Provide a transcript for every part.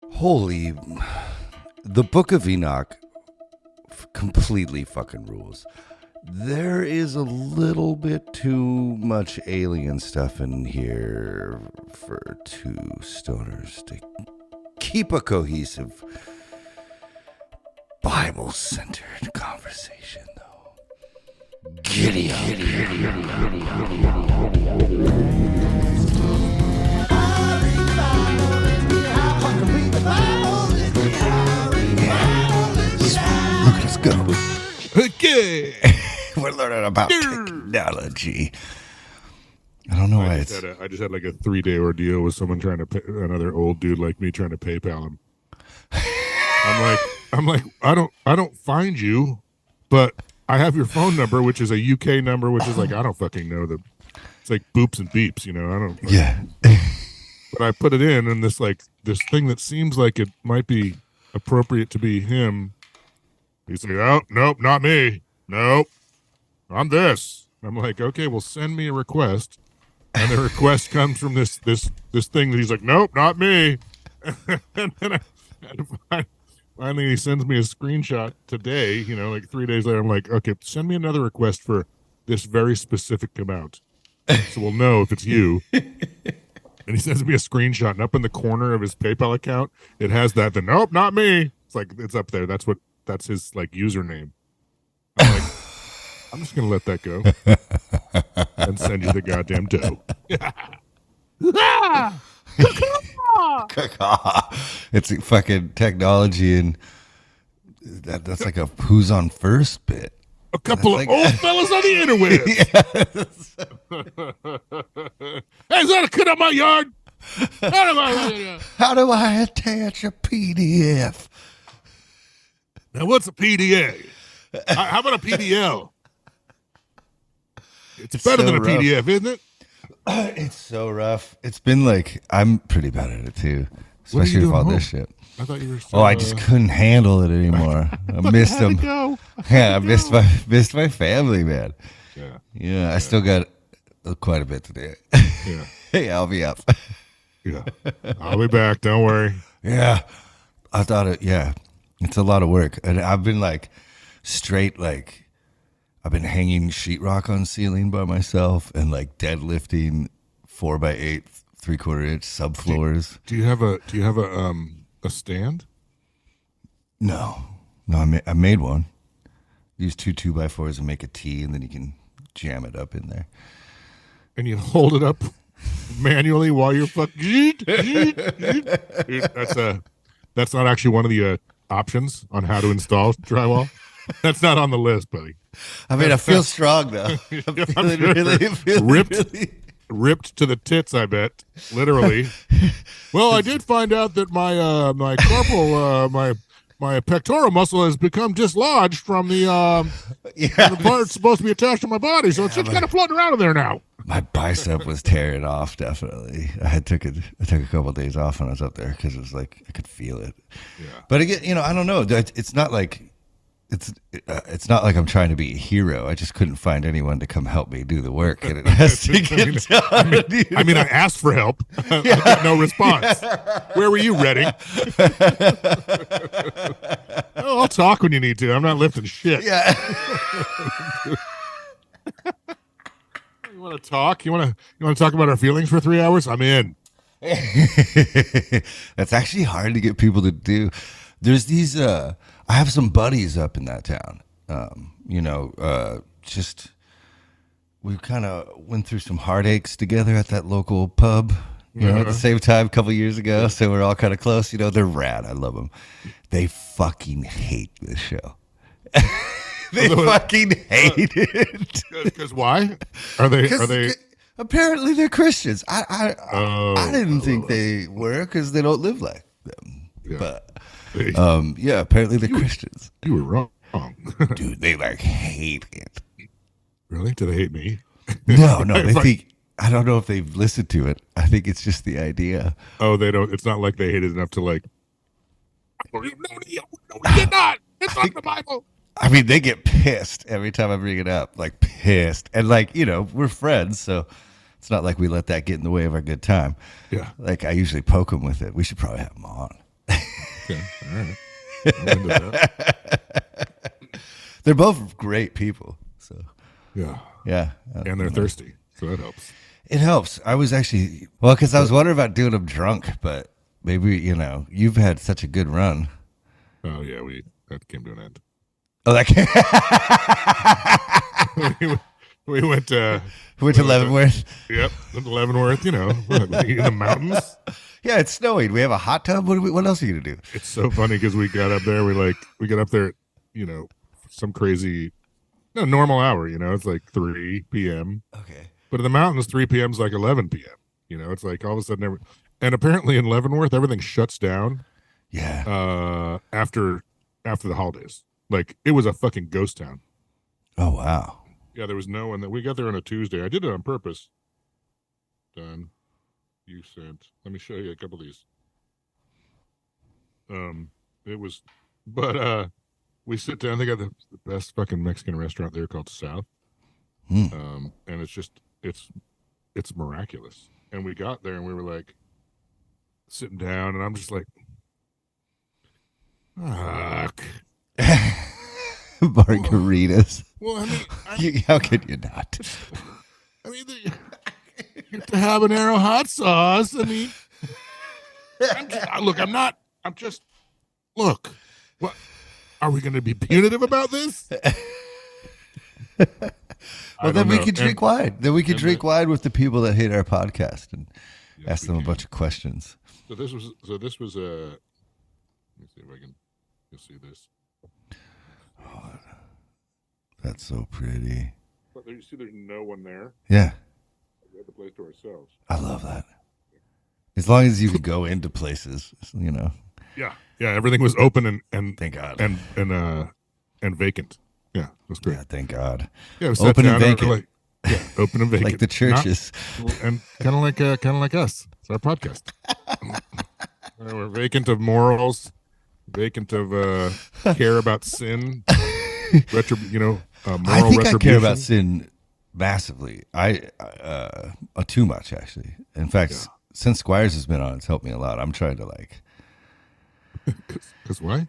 Holy, the Book of Enoch completely fucking rules. There is a little bit too much alien stuff in here for two stoners to keep a cohesive Bible-centered conversation, though. Giddy up. Let's go. Okay. We're learning about technology. I don't know why I just had like a 3-day ordeal with someone trying to pay, another old dude like me trying to PayPal him. I'm like, I don't find you, but I have your phone number, which is a UK number, which is like, I don't fucking know it's like boops and beeps, you know. I don't. Yeah. But I put it in, and this thing that seems like it might be appropriate to be him. He's like, oh, nope, not me. Nope, I'm this. I'm like, okay, well, send me a request. And the request comes from this thing that he's like, nope, not me. And then finally he sends me a screenshot today, you know, like 3 days later. I'm like, okay, send me another request for this very specific amount. So we'll know if it's you. And he sends me a screenshot, and up in the corner of his PayPal account, it has that, nope, not me. It's like, it's up there. That's his like username. I'm like, I'm just going to let that go and send you the goddamn dough. It's fucking technology, and that's like a who's on first bit. A couple of old fellas on the interweb. Hey, is that a kid on my yard? How do I attach a PDF? Now, what's a PDA? How about a PDL? It's better than a rough. PDF, isn't it? It's so rough. It's been like, I'm pretty bad at it too, especially with all this shit. I thought you were. I just couldn't handle it anymore. I missed them. Yeah, I missed my family, man. Yeah. I still got quite a bit to do. Yeah. Hey, I'll be up. Yeah, I'll be back. Don't worry. Yeah, I thought it. Yeah, it's a lot of work, and I've been like straight like. I've been hanging sheetrock on ceiling by myself and like deadlifting 4x8 3/4 inch subfloors. Do you have a stand? No, I made one. Use 2 2x4s and make a T, and then you can jam it up in there. And you hold it up manually while you're fucking. That's not actually one of the options on how to install drywall. That's not on the list, buddy. I mean, I feel strong though. Ripped to the tits, I bet, literally. Well, I did find out that my my pectoral muscle has become dislodged from the part it's supposed to be attached to my body, so it's just kind of floating around in there now. My bicep was tearing off. Definitely, I took a couple of days off when I was up there because it was like I could feel it. Yeah. But again, I don't know. It's not like. It's not like I'm trying to be a hero. I just couldn't find anyone to come help me do the work, and it has to get done. I mean, I asked for help. I got no response. Where were you, Redding? Oh, I'll talk when you need to. I'm not lifting shit. Yeah. You want to talk? You want to talk about our feelings for 3 hours? I'm in. That's actually hard to get people to do. There's these. I have some buddies up in that town. Just we kind of went through some heartaches together at that local pub. At the same time a couple years ago. So we're all kind of close. They're rad. I love them. They fucking hate this show. They fucking hate it. Because why? Are they? Apparently they're Christians. I didn't think they were because they don't live like them. Yeah. But. Apparently they're Christians. You were wrong. Dude, they like hate it. Really? Do they hate me? No, they think, I don't know if they've listened to it. I think it's just the idea. Oh, they don't, it's not like they hate it enough to like, no, you did not. It's not the Bible. I mean, they get pissed every time I bring it up, like pissed. And like, we're friends, so it's not like we let that get in the way of our good time. Yeah. Like I usually poke them with it. We should probably have them on. All right. I'm into that. They're both great people. So Yeah. yeah, And they're thirsty, so that helps. it helps. I was actually because I was wondering about doing them drunk, but maybe you've had such a good run. Oh yeah, that came to an end. Oh, that came. we went to Leavenworth. Yep, Leavenworth. In the mountains. Yeah, it's snowing. We have a hot tub. What else are you gonna do? It's so funny because we got up there. We got up there. Some crazy, normal hour. It's like 3 p.m. Okay. But in the mountains, 3 p.m. is like 11 p.m. It's like all of a sudden and apparently in Leavenworth everything shuts down. Yeah. After the holidays, like it was a fucking ghost town. Oh wow. Yeah, there was no one. That we got there on a Tuesday. I did it on purpose. Done. You sent. Let me show you a couple of these. It was, but we sit down. They got the best fucking Mexican restaurant there called South. And it's miraculous. And we got there and we were like sitting down, and I'm just like, fuck. Margaritas. Well, I mean, how could you not? I mean, the habanero hot sauce. I mean, look. What are we going to be punitive about this? Well, then we could drink wine. Then we could drink wine with the people that hate our podcast and ask them a bunch of questions. So this was let me see if I can. You'll see this. Oh, that's so pretty. But you see, there's no one there. Yeah. We had the place to ourselves. I love that. As long as you could go into places, Yeah, everything was open and thank God. And vacant. Yeah, it was great. Yeah, thank God. Yeah, it was open and vacant. Open and vacant, like the churches, and kind of like us. It's our podcast. We're vacant of morals, vacant of care about sin. Moral I think I care about retribution. sin massively. Too much actually. In fact, since Squires has been on, it's helped me a lot. I'm trying to Because why?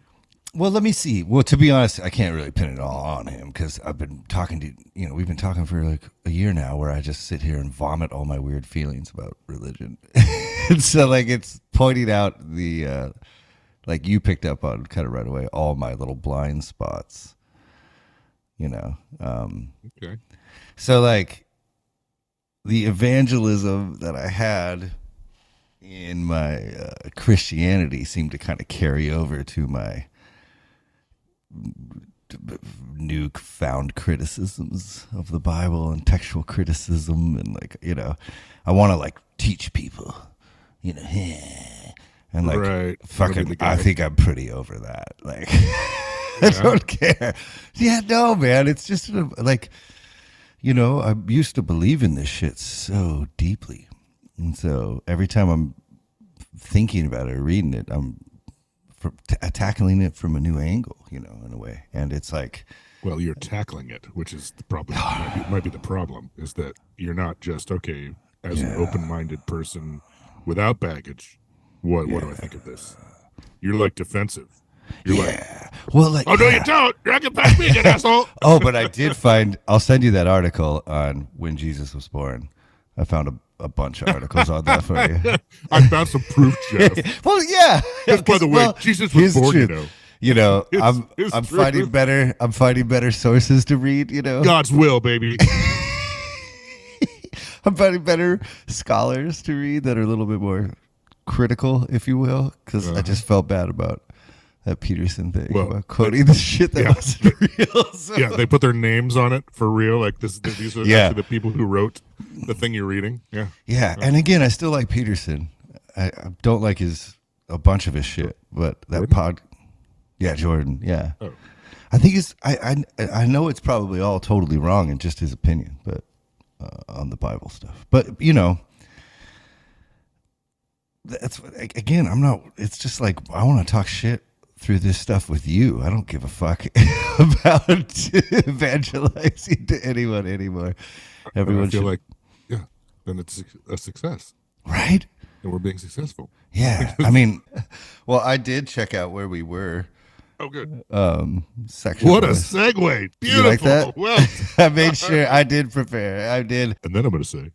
Well, let me see. Well, to be honest, I can't really pin it all on him because I've been talking to, we've been talking for like a year now where I just sit here and vomit all my weird feelings about religion. And so it's pointing out the, like you picked up on kind of right away, all my little blind spots, Okay. So the evangelism that I had in my Christianity seemed to kind of carry over to my newfound criticisms of the Bible and textual criticism, and I want to teach people, and right. fucking I think I'm pretty over that. I don't care. Yeah, no, man, it's just I used to believe in this shit so deeply, and so every time I'm thinking about it or reading it, I'm tackling it from a new angle, in a way. And it's well, you're tackling it, which is the problem. might be the problem is that you're not just as an open-minded person without baggage. What do I think of this? You're defensive. You're well, oh no, you don't. You're not gonna pass me, you asshole. Oh, but I did find. I'll send you that article on when Jesus was born. I found a bunch of articles on that for you. I found some proof, Jeff. Well, yeah. Just by the way, Jesus was born. I'm finding better. I'm finding better sources to read. God's will, baby. I'm finding better scholars to read that are a little bit more critical, if you will, because I just felt bad about that Peterson thing about quoting the shit that wasn't real. So. Yeah, they put their names on it for real. These are actually the people who wrote the thing you're reading. Yeah. Yeah, and again, I still like Peterson. I don't like a bunch of his shit, but that Jordan? Jordan. Yeah. Oh. I think I know it's probably all totally wrong in just his opinion, but on the Bible stuff. But that's again, I'm not. It's just I want to talk shit through this stuff with you. I don't give a fuck about evangelizing to anyone anymore. Everyone I feel then it's a success, right? and we're being successful. Yeah. I mean, well, I did check out where we were. Oh, good. Section. What a segue. Beautiful. You like that? Well, I made sure I did prepare. I did. And then I'm going to say,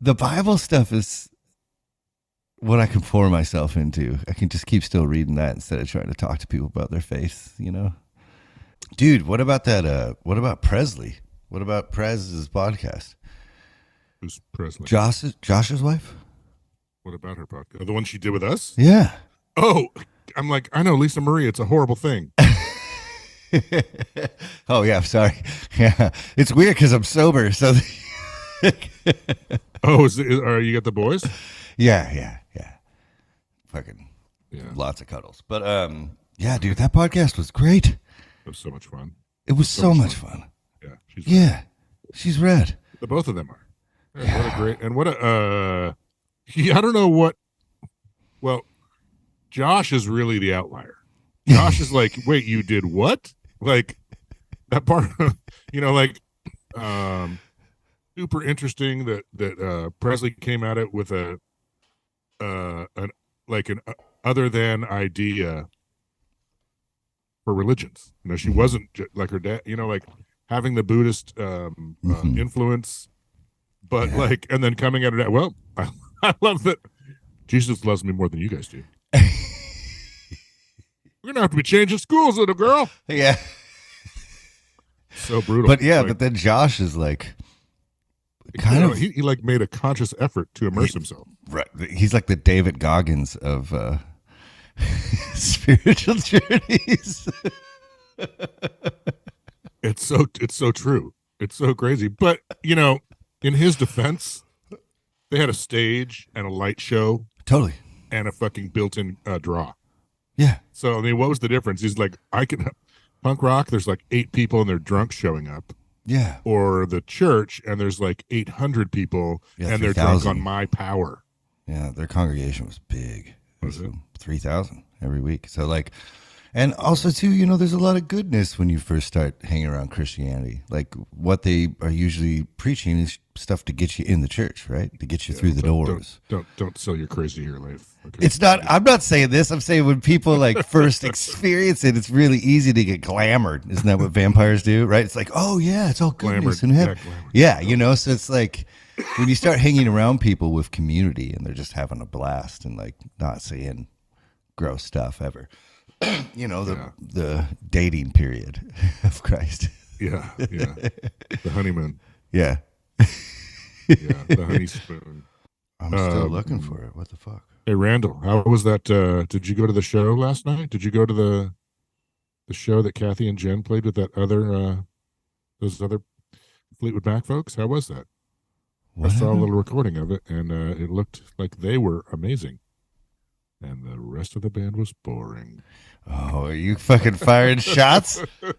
the Bible stuff is what I can pour myself into. I can just keep still reading that instead of trying to talk to people about their faith, you know? Dude, what about that? What about Presley? What about Prez's podcast? who's Presley? Josh's wife? What about her podcast? The one she did with us? Yeah. Oh, I'm like, I know, Lisa Marie. It's a horrible thing. Oh, yeah. I'm sorry. Yeah. It's weird because I'm sober. So. Oh, are you got the boys? Yeah. Fucking lots of cuddles. But yeah, dude, that podcast was great. It was so much fun. It was so much fun. Yeah. She's red. The both of them are. Yeah. What a great, and what a, I don't know what, well, Josh is really the outlier. Josh is like, wait, you did what? Like that part, like, super interesting that Presley came at it with an other than idea for religions. She wasn't like her dad, like having the Buddhist influence, but and then coming at it. Well, I love that Jesus loves me more than you guys do. We're gonna have to be changing schools, little girl. Yeah. So brutal. But yeah, but then Josh is like kind of he like made a conscious effort to immerse himself. Right. He's like the David Goggins of spiritual journeys. It's so true. It's so crazy. But in his defense, they had a stage and a light show. Totally. And a fucking built-in draw. Yeah. So I mean, what was the difference? He's like, I can punk rock. There's like 8 people and they're drunk showing up. Yeah. Or the church and there's like 800 people and they're drunk on my power. Yeah, their congregation was big. Was it? 3,000 every week. So like, and also too, there's a lot of goodness when you first start hanging around Christianity. Like what they are usually preaching is stuff to get you in the church, right? To get you through the doors. Don't sell your crazy here, life. Okay. It's not. I'm not saying this. I'm saying when people like first experience it, it's really easy to get glamored. Isn't that what vampires do? Right? It's like, oh yeah, it's all goodness and heaven. Yeah, So it's like when you start hanging around people with community and they're just having a blast and like not saying gross stuff ever. The dating period of Christ. Yeah. The honeymoon. Yeah. Yeah, the honey spoon. I'm still looking for it. What the fuck? Hey, Randall, how was that? Did you go to the show last night? Did you go to the show that Kathy and Jen played with that other those other Fleetwood Mac folks? How was that? I saw a little recording of it, and it looked like they were amazing. And the rest of the band was boring. Oh, are you fucking firing shots? No,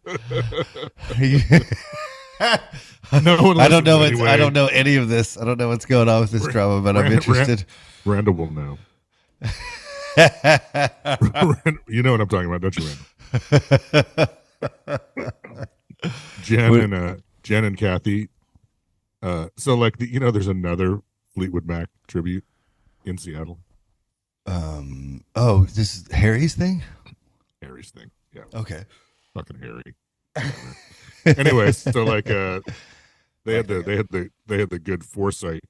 I don't know. Anyway. I don't know any of this. I don't know what's going on with this drama, but I'm interested. Randall will know. You know what I'm talking about, don't you, Randall? Jen and Kathy. So like there's another Fleetwood Mac tribute in Seattle. Oh, this is Harry's thing? Harry's thing. Yeah. Okay. Fucking Harry. Anyways, so like they had the good foresight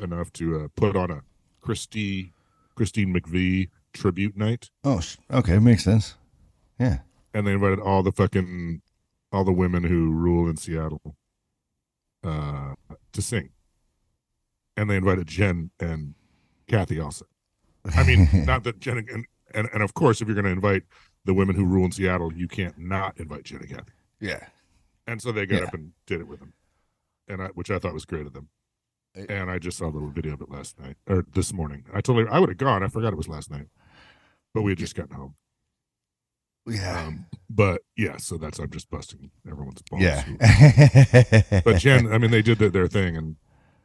enough to put on a Christine McVie tribute night. Oh, okay, makes sense. Yeah. And they invited all the women who rule in Seattle to sing. And they invited Jen and Kathy also. I mean, not that Jen and of course, if you're going to invite the women who rule in Seattle, you can't not invite Jen and Kathy. Yeah. And so they got up and did it with them, which I thought was great of them. And I just saw a little video of it last night or this morning. I would have gone. I forgot it was last night, but we had just gotten home. Yeah. But yeah, so I'm just busting everyone's balls. Yeah. But Jen, I mean, they did their thing, and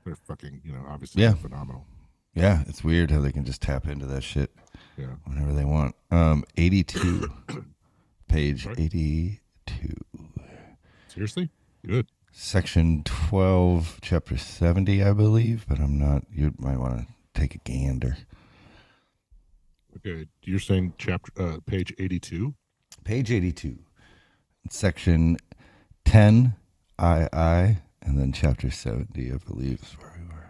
they're fucking, obviously phenomenal. Yeah, it's weird how they can just tap into that shit whenever they want. 82, page 82. Seriously? Good. Section 12, chapter 70, I believe, but I'm not. You might want to take a gander. Okay, you're saying page 82? Page 82, section 10, I, and then chapter 70, I believe, is where we were.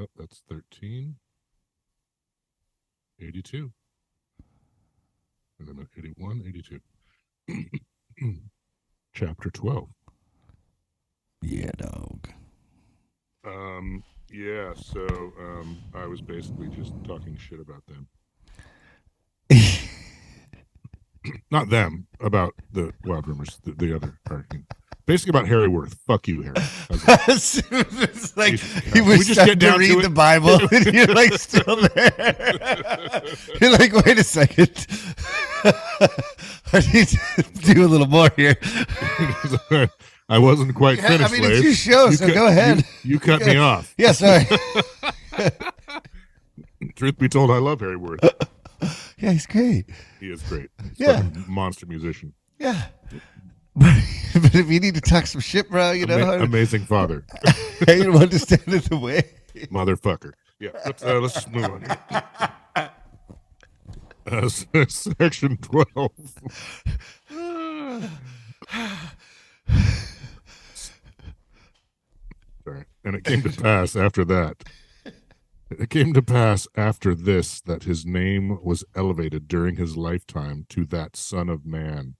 Oh, that's 13. 82. And then 81, 82. Chapter 12. Yeah, dog. Yeah, so I was basically just talking shit about them. Not them, about the Wild Rumors, the other hurricane. Basically about Harry Worth. Fuck you, Harry. It's like he was starting to read the Bible and you're like still there. You're like, wait a second. I need to do a little more here. I wasn't quite finished. I mean, it's your show, so go ahead. You cut me off. Yeah, sorry. Truth be told, I love Harry Worth. Yeah, he's great. He is great. He's Yeah. a monster musician. Yeah. But if you need to talk some shit, bro, you know. Amazing father. You don't understand it the way. Motherfucker. Yeah, let's just move on. Section 12. Sorry. And it came to pass after that. It came to pass after this that his name was elevated during his lifetime to that Son of Man,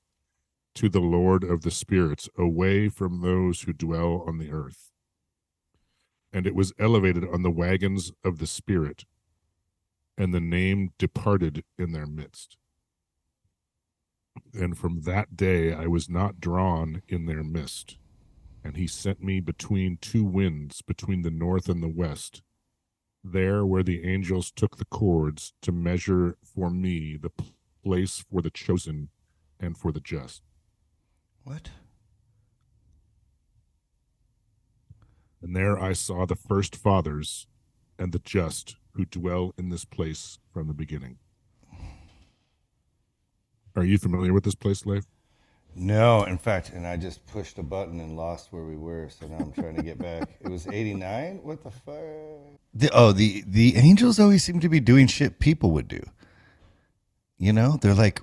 to the Lord of the spirits, away from those who dwell on the earth. And it was elevated on the wagons of the Spirit, and the name departed in their midst. And from that day I was not drawn in their midst. And he sent me between two winds, between the north and the west, there where the angels took the cords to measure for me the place for the chosen and for the just. What? And there I saw the first fathers and the just who dwell in this place from the beginning. Are you familiar with this place, Leif? No, in fact, and I just pushed a button and lost where we were, so now I'm trying to get back. It was 89? What the fuck? The angels always seem to be doing shit people would do. You know, they're like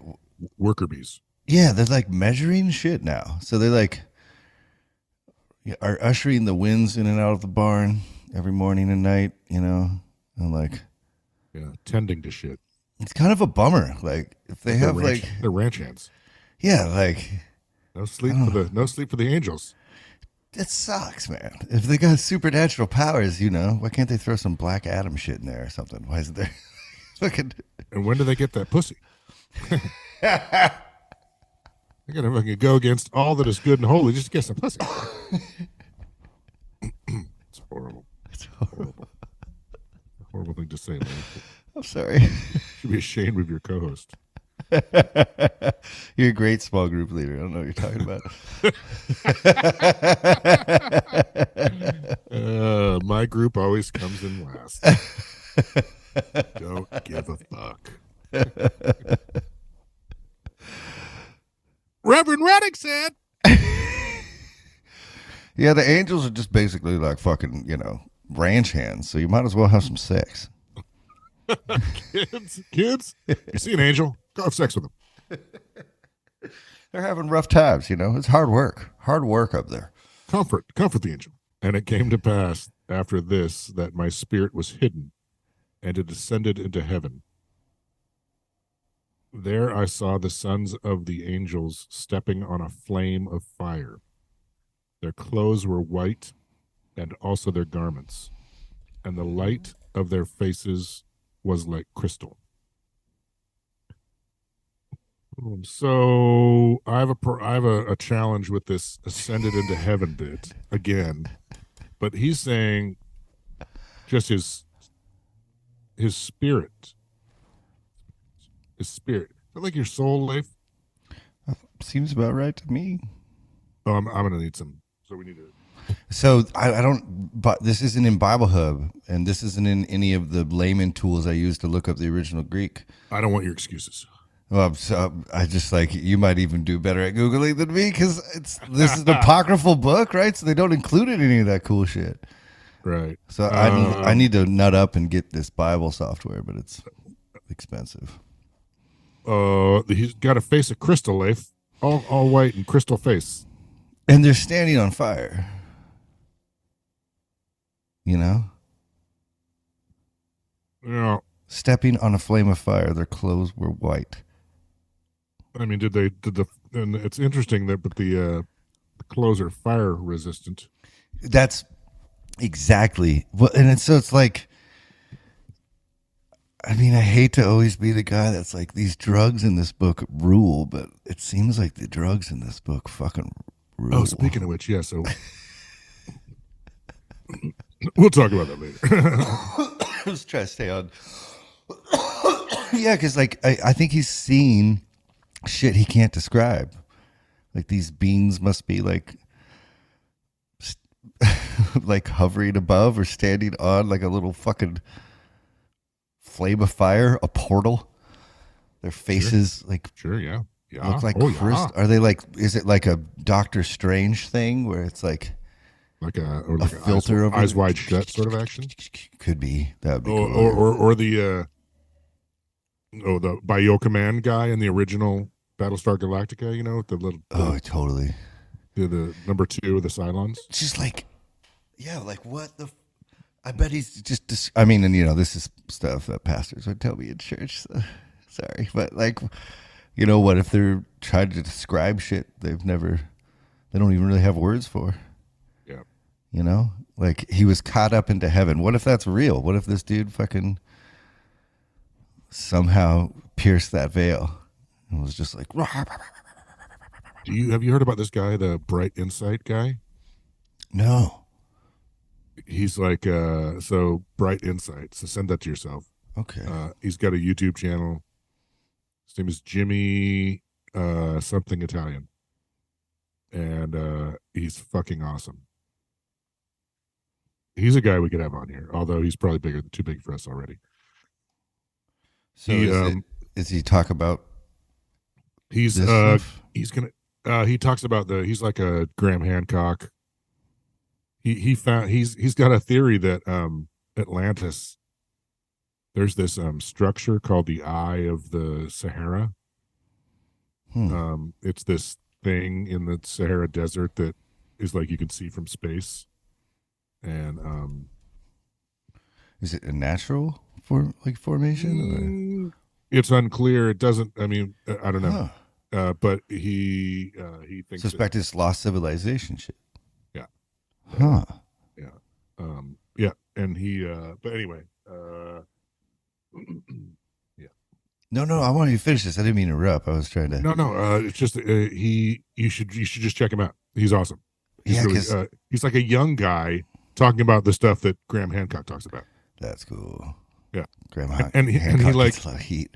worker bees. Yeah, they're like measuring shit now. So they're like are ushering the winds in and out of the barn every morning and night, you know. And like tending to shit. It's kind of a bummer. Like if they have they're ranch hands. Yeah, like no sleep for the angels. It sucks, man. If they got supernatural powers, you know, why can't they throw some Black Adam shit in there or something? Why isn't there fucking? And when do they get that pussy? They gotta fucking go against all that is good and holy just to get some pussy. It's horrible. It's horrible. Horrible thing to say, man. I'm sorry. You should be ashamed of your co-host. You're a great small group leader. I don't know what you're talking about. My group always comes in last. Don't give a fuck. Reverend Reddick said. Yeah, the angels are just basically like fucking, you know, ranch hands. So you might as well have some sex. Kids, you see an angel, go have sex with them. They're having rough times, you know. It's hard work up there. Comfort the angel. And it came to pass after this that my spirit was hidden, and it ascended into heaven. There I saw the sons of the angels stepping on a flame of fire. Their clothes were white, and also their garments, and the light of their faces was like crystal. So I have a challenge with this ascended into heaven bit again, but he's saying just his spirit. His spirit. Is that like your soul, Leif? Seems about right to me. Oh, I'm gonna need some. So we need to. So I don't, but this isn't in Bible Hub, and this isn't in any of the layman tools I use to look up the original Greek. I don't want your excuses. Well, I just like you might even do better at googling than me because this is an apocryphal book, right? So they don't include any of that cool shit. Right. So I need to nut up and get this Bible software, but it's expensive. He's got a face of crystal, Leif. All white and crystal face. And they're standing on fire. You know? Yeah. Stepping on a flame of fire. Their clothes were white. I mean, and it's interesting that, but the clothes are fire resistant. That's exactly what, and it's like, I mean, I hate to always be the guy that's like, these drugs in this book rule, but it seems like the drugs in this book fucking rule. Oh, speaking of which, yeah, so we'll talk about that later. Let's try to stay on. Yeah, because like I think he's seen shit he can't describe. Like these beings must be like like hovering above or standing on like a little fucking flame of fire, a portal. Their faces like yeah. look like crystal. Are they like? Is it like a Doctor Strange thing where it's like a filter of eyes wide shut sort of action? Could be. That would be cool. Or the the Bioka Man guy in the original Battlestar Galactica. You know, the little totally. The number 2 of the Cylons. Just like, yeah, like what the. I bet he's just. I mean, and you know, this is stuff that pastors would tell me in church. So, sorry, but like, you know, what if they're trying to describe shit they don't even really have words for? Yeah. You know, like he was caught up into heaven. What if that's real? What if this dude fucking somehow pierced that veil and was just like. Have you heard about this guy, the Bright Insight guy? No. He's like so Bright Insight. So send that to yourself. Okay. He's got a YouTube channel. His name is Jimmy something Italian, and he's fucking awesome. He's a guy we could have on here, although he's probably too big for us already. So is he talk about? He's gonna. He talks about he's like a Graham Hancock. He's got a theory that Atlantis, there's this structure called the Eye of the Sahara. It's this thing in the Sahara Desert that is like you can see from space, and is it a natural formation? It's unclear. It doesn't. I mean, I don't know. Huh. But he thinks suspect it's lost civilization shit. Yeah. Huh. Yeah. Yeah. And he. But anyway. Yeah. No. I wanted you to finish this. I didn't mean to interrupt. I was trying to. No. It's just You should just check him out. He's awesome. He's really, he's like a young guy talking about the stuff that Graham Hancock talks about. That's cool. Yeah. Graham Hancock he like gets a lot of heat.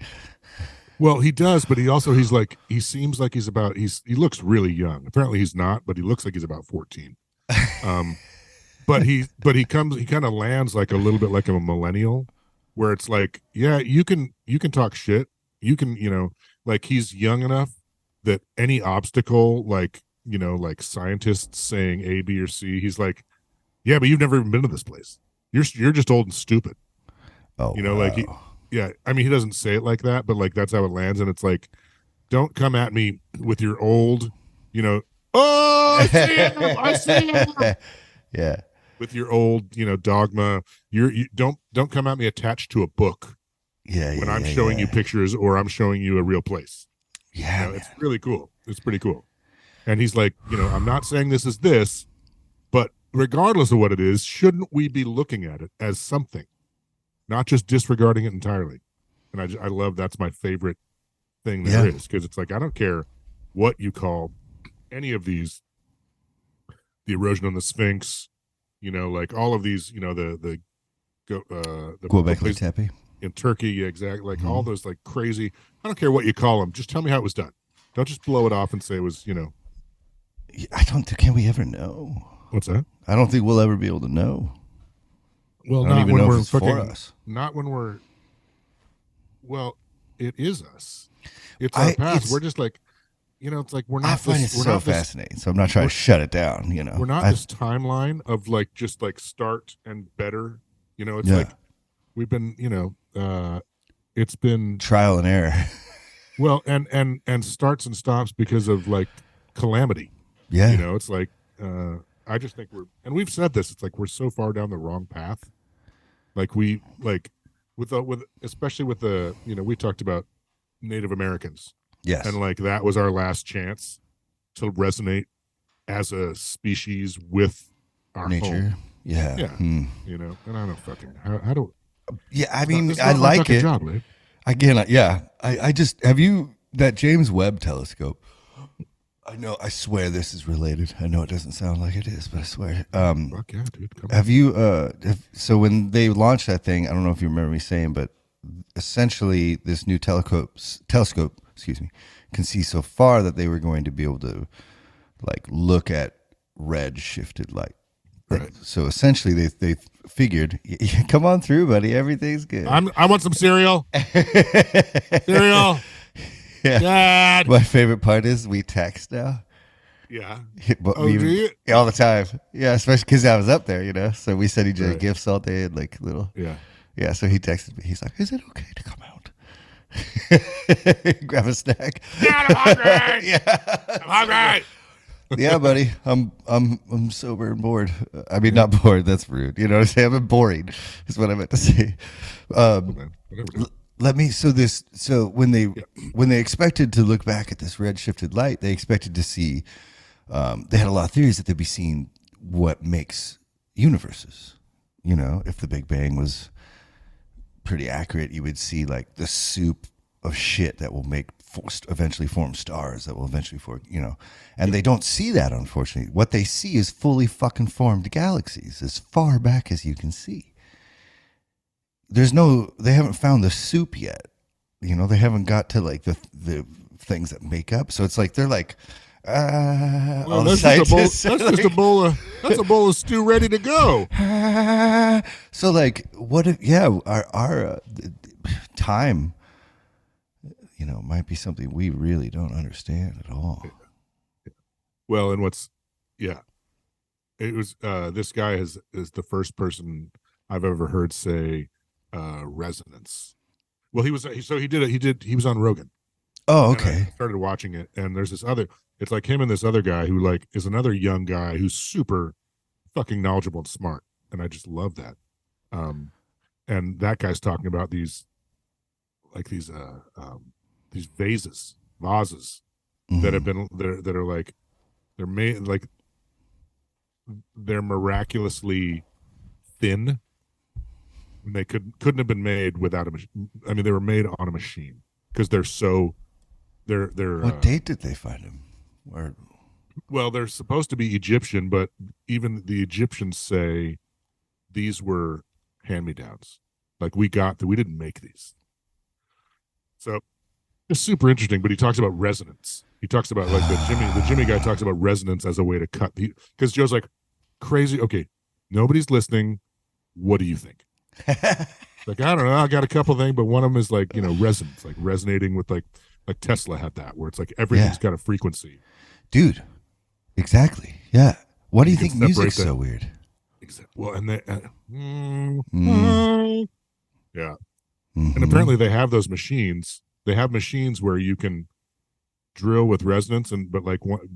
Well, he does, but he seems like he looks really young. Apparently he's not, but he looks like he's about 14. But he kind of lands like a little bit like a millennial, where it's like, yeah, you can talk shit. You can, like he's young enough that any obstacle, like, like scientists saying A, B, or C, he's like, yeah, but you've never even been to this place. You're just old and stupid. Oh, wow. Like yeah, I mean, he doesn't say it like that, but like that's how it lands, and it's like, don't come at me with your old, oh, I see him. Yeah. With your old, dogma. You don't come at me attached to a book. Yeah. When I'm showing you pictures or I'm showing you a real place. Yeah, it's really cool. It's pretty cool. And he's like, I'm not saying this is this, but regardless of what it is, shouldn't we be looking at it as something? Not just disregarding it entirely. And I love, that's my favorite thing there is, because it's like, I don't care what you call any of these, the erosion on the Sphinx, like all of these, the Göbekli Tepe in Turkey, yeah, exactly, like all those like crazy, I don't care what you call them, just tell me how it was done. Don't just blow it off and say it was, I don't think, can we ever know? What's that? I don't think we'll ever be able to know. Well, not when we're fucking, not when we're, well, it is us. It's our past. It's, We're just like, it's like we're I not find this. it We're so not this. fascinating. So I'm not trying to shut it down. We're not this timeline of like just like start and better. It's Yeah. like we've been. It's been Trial and error. well, and starts and stops because of like calamity. Yeah. It's like I just think we've said this. It's like we're so far down the wrong path. Like we like with especially with the we talked about Native Americans. Yes. And like that was our last chance to resonate as a species with our nature. Home. Yeah. Yeah. And I don't fucking how do. Yeah, I mean, I like it. Job, right? Again, yeah. I just have you that James Webb telescope. I swear this is related. I know it doesn't sound like it is, but I swear. Fuck yeah, dude. Come have on. You so when they launched that thing, I don't know if you remember me saying, but essentially this new telescope, can see so far that they were going to be able to like look at red shifted light. Right. So essentially they figured, come on through, buddy. Everything's good. I want some cereal. Cereal. Yeah. Dad. My favorite part is we text now. Yeah. But do you? All the time. Yeah, especially because I was up there, So we sent each other gifts all day and like little. Yeah. Yeah, so he texted me. He's like, "Is it okay to come out? Grab a snack." Yeah, I'm hungry. Yeah, I'm hungry. Yeah, buddy. I'm sober and bored. I mean, not bored. That's rude. You know what I'm saying? I'm boring. Is what I meant to say. Let me. So when they expected to look back at this red shifted light, they expected to see. They had a lot of theories that they'd be seeing what makes universes. If the Big Bang was pretty accurate, you would see like the soup of shit that will eventually form stars that will eventually form, and they don't see that, unfortunately. What they see is fully fucking formed galaxies as far back as you can see. They haven't found the soup yet. They haven't got to like the things that make up. So it's like, they're like, well, that's just a bowl of stew ready to go. So like, what if, our time, might be something we really don't understand at all. Well, and it was this guy is the first person I've ever heard say resonance. Well, he was on Rogan. Oh, okay. I started watching it, and there's this other. It's like him and this other guy who like is another young guy who's super fucking knowledgeable and smart, and I just love that. And that guy's talking about these vases that have been that are like they're made like they're miraculously thin. And they couldn't have been made without a machine. I mean, they were made on a machine because they're What date did they find him? Well, they're supposed to be Egyptian, but even the Egyptians say these were hand-me-downs. Like we didn't make these. So it's super interesting. But he talks about resonance. He talks about like the Jimmy guy talks about resonance as a way to cut because Joe's like crazy. Okay, nobody's listening. What do you think? Like, I don't know. I got a couple things, but one of them is like resonance, like resonating with like Tesla had that, where it's like everything's got a frequency. Dude, exactly. Yeah. Why do you think music's so weird? Well, and they, yeah, and apparently they have those machines. They have machines where you can drill with resonance, but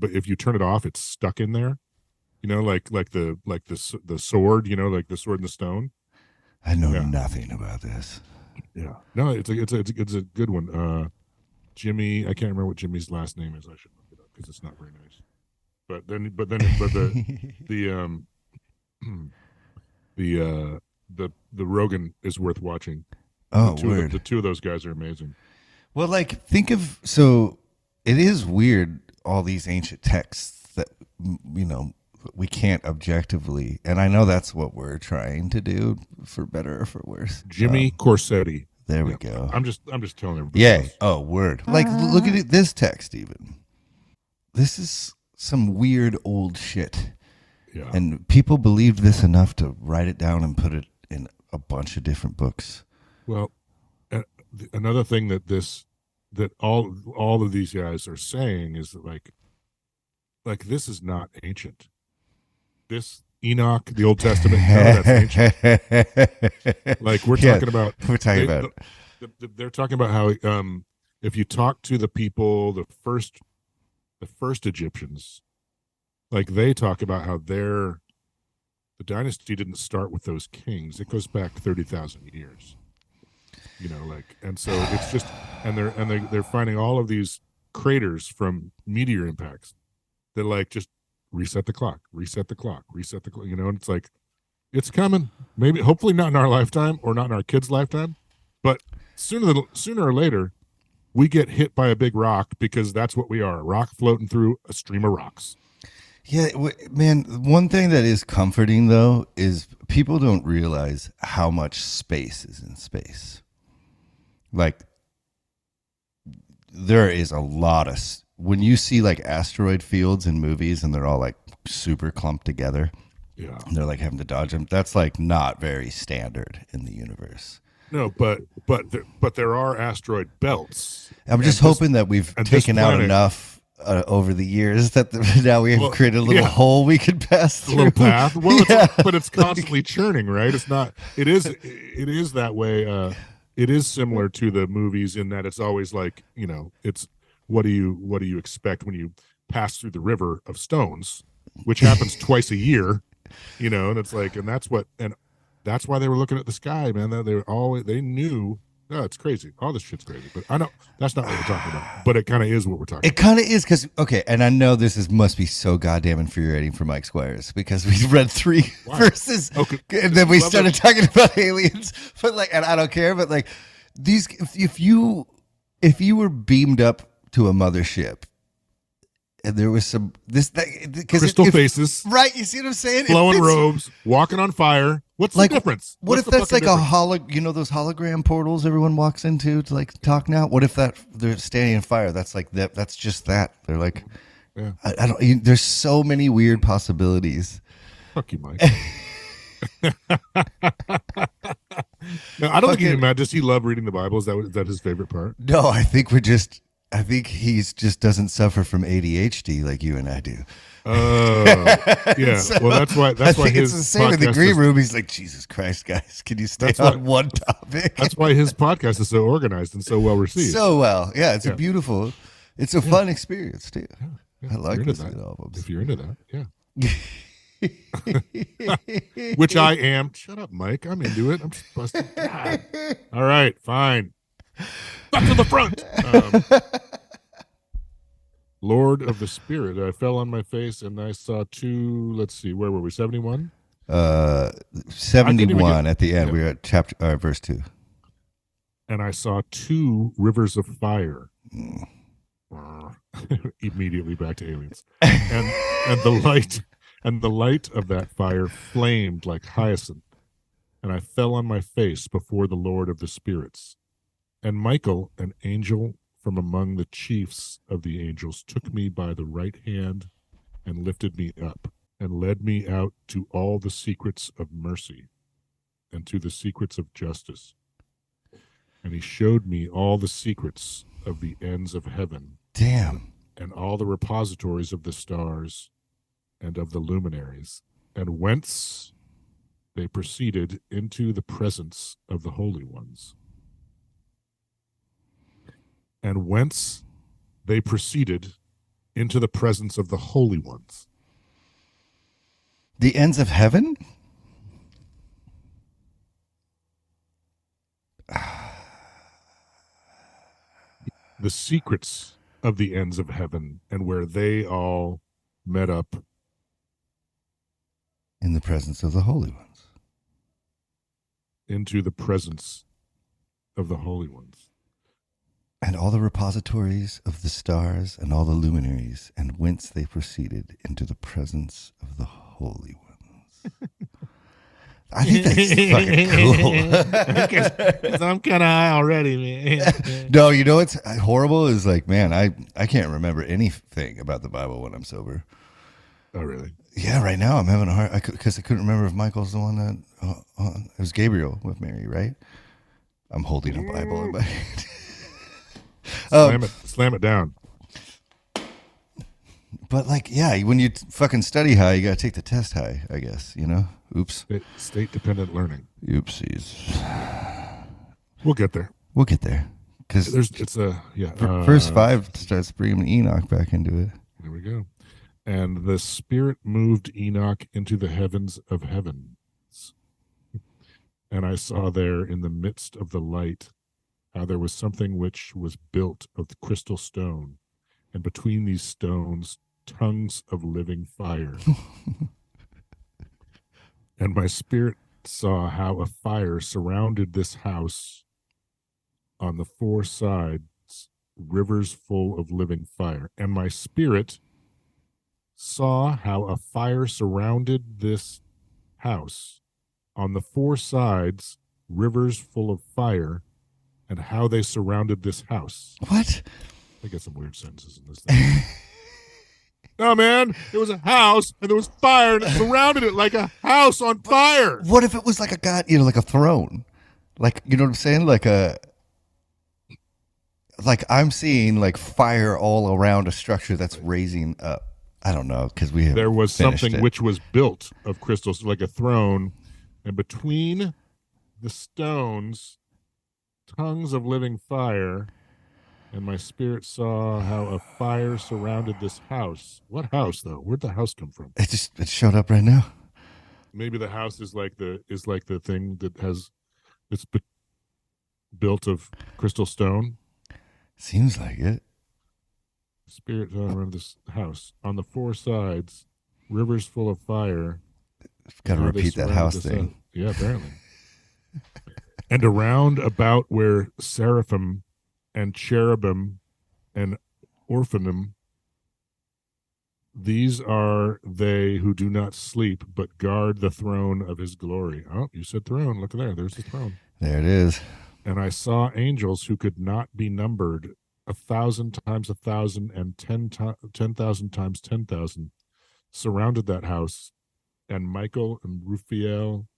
if you turn it off, it's stuck in there. Like the sword. Like the sword and the stone. I know nothing about this. Yeah, no, it's a good one. Jimmy, I can't remember what Jimmy's last name is. I should look it up because it's not very nice. But the Rogan is worth watching. Oh, the two of those guys are amazing. Well, like so it is weird, all these ancient texts that we can't objectively, and I know that's what we're trying to do, for better or for worse. Jimmy Corsetti. There we go. I'm just telling everybody. Yeah. Oh, word. Like, look at it, this text even. This is some weird old shit. Yeah. And people believed this enough to write it down and put it in a bunch of different books. Well, another thing that this that all of these guys are saying is that like this is not ancient. This Enoch, the Old Testament, none of that's ancient. Like we're talking about, they're talking about how if you talk to the people, the first Egyptians, like they talk about how the dynasty didn't start with those kings. It goes back 30,000 years. You know, like, and so it's just, and they're finding all of these craters from meteor impacts that like just reset the clock, you know, and it's like, it's coming. Maybe, hopefully not in our lifetime or not in our kids' lifetime, but sooner or later, we get hit by a big rock because that's what we are, a rock floating through a stream of rocks. Yeah, man, one thing that is comforting, though, is people don't realize how much space is in space. Like, there is a lot of... When you see, like, asteroid fields in movies and they're all, like, super clumped together, yeah, and they're, like, having to dodge them, that's, like, not very standard in the universe. No, but there are asteroid belts. I'm just hoping that we've taken out enough... over the years that now we have created a little hole we could pass through. A little path. Well, but it's constantly churning, right? It's not. It is that way. It is similar to the movies in that it's always like, you know, it's what do you expect when you pass through the river of stones, which happens twice a year, you know, and it's like, and that's why they were looking at the sky, man. They knew. No, it's crazy. All this shit's crazy, but I know that's not what we're talking about. But it kind of is what we're talking about. It kind of is because, okay, and I know must be so goddamn infuriating for Mike Squires because we read 3 verses and then we started talking about aliens. But like, and I don't care, but like these, if you were beamed up to a mothership and there was crystal faces, right? You see what I'm saying? Flowing robes, walking on fire. What's the difference? What if that's like difference? You know, those hologram portals everyone walks into to like talk now? What if they're standing in fire? That's like that. That's just that. They're like, yeah. I don't. There's so many weird possibilities. Fuck you, Mike. No, I don't think he's mad. Does he love reading the Bible? Is that his favorite part? No, I think he's just doesn't suffer from ADHD like you and I do. Oh, yeah. So, well, that's why his it's the same in the green room. He's like, Jesus Christ, guys, can you stay on one topic? That's why his podcast is so organized and so well received. So well, yeah. It's a fun experience too. Yeah. I like listening to albums. If you're into that, yeah. Which I am. Shut up, Mike. I'm into it. I'm just busting. God. All right, fine. Back to the front. Lord of the Spirit. I fell on my face and I saw 2. Let's see, where were we? 71. 71 at the end. We were at verse 2. And I saw 2 rivers of fire. Immediately back to aliens. And the light of that fire flamed like hyacinth. And I fell on my face before the Lord of the Spirits. And Michael, an angel from among the chiefs of the angels, took me by the right hand and lifted me up and led me out to all the secrets of mercy and to the secrets of justice. And he showed me all the secrets of the ends of heaven. Damn. And all the repositories of the stars and of the luminaries, and whence they proceeded into the presence of the holy ones. And whence they proceeded into the presence of the holy ones. The ends of heaven? The secrets of the ends of heaven, and where they all met up. In the presence of the holy ones. Into the presence of the holy ones. And all the repositories of the stars and all the luminaries, and whence they proceeded into the presence of the holy ones. I think that's fucking cool. Because I'm kind of high already, man. No, you know what's horrible is like, man, I can't remember anything about the Bible when I'm sober. Oh, really? Yeah, right now I'm having a hard, because I couldn't remember if Michael's the one that, it was Gabriel with Mary, right? I'm holding a Bible in my hand. Slam it down. But like, yeah, when you fucking study high, you gotta take the test high, I guess, you know? Oops. State dependent learning. Oopsies. We'll get there. We'll get there. Because verse 5 starts bringing Enoch back into it. There we go. And the Spirit moved Enoch into the heavens of heavens. And I saw there in the midst of the light how there was something which was built of the crystal stone, and between these stones tongues of living fire. And my spirit saw how a fire surrounded this house on the four sides, rivers full of living fire. And my spirit saw how a fire surrounded this house on the four sides, rivers full of fire, and how they surrounded this house. What? I get some weird sentences in this thing. No, man, it was a house and there was fire and it surrounded it like a house on fire. What if it was like a god, like a throne? Like, you know what I'm saying? Like I'm seeing like fire all around a structure that's raising up. I don't know, because there was something which was built of crystals, like a throne, and between the stones, tongues of living fire. And my spirit saw how a fire surrounded this house. What house, though? Where'd the house come from? It showed up right now. Maybe the house is like the thing that it's built of crystal stone. Seems like it. Spirit around this house on the four sides, rivers full of fire. Got to repeat that house thing. Yeah, apparently. And around about where seraphim and cherubim and orphanim, these are they who do not sleep, but guard the throne of his glory. Oh, you said throne. Look there. There's the throne. There it is. And I saw angels who could not be numbered, 1,000 times 1,000 and 10,000 times 10,000, surrounded that house. And Michael and Raphael,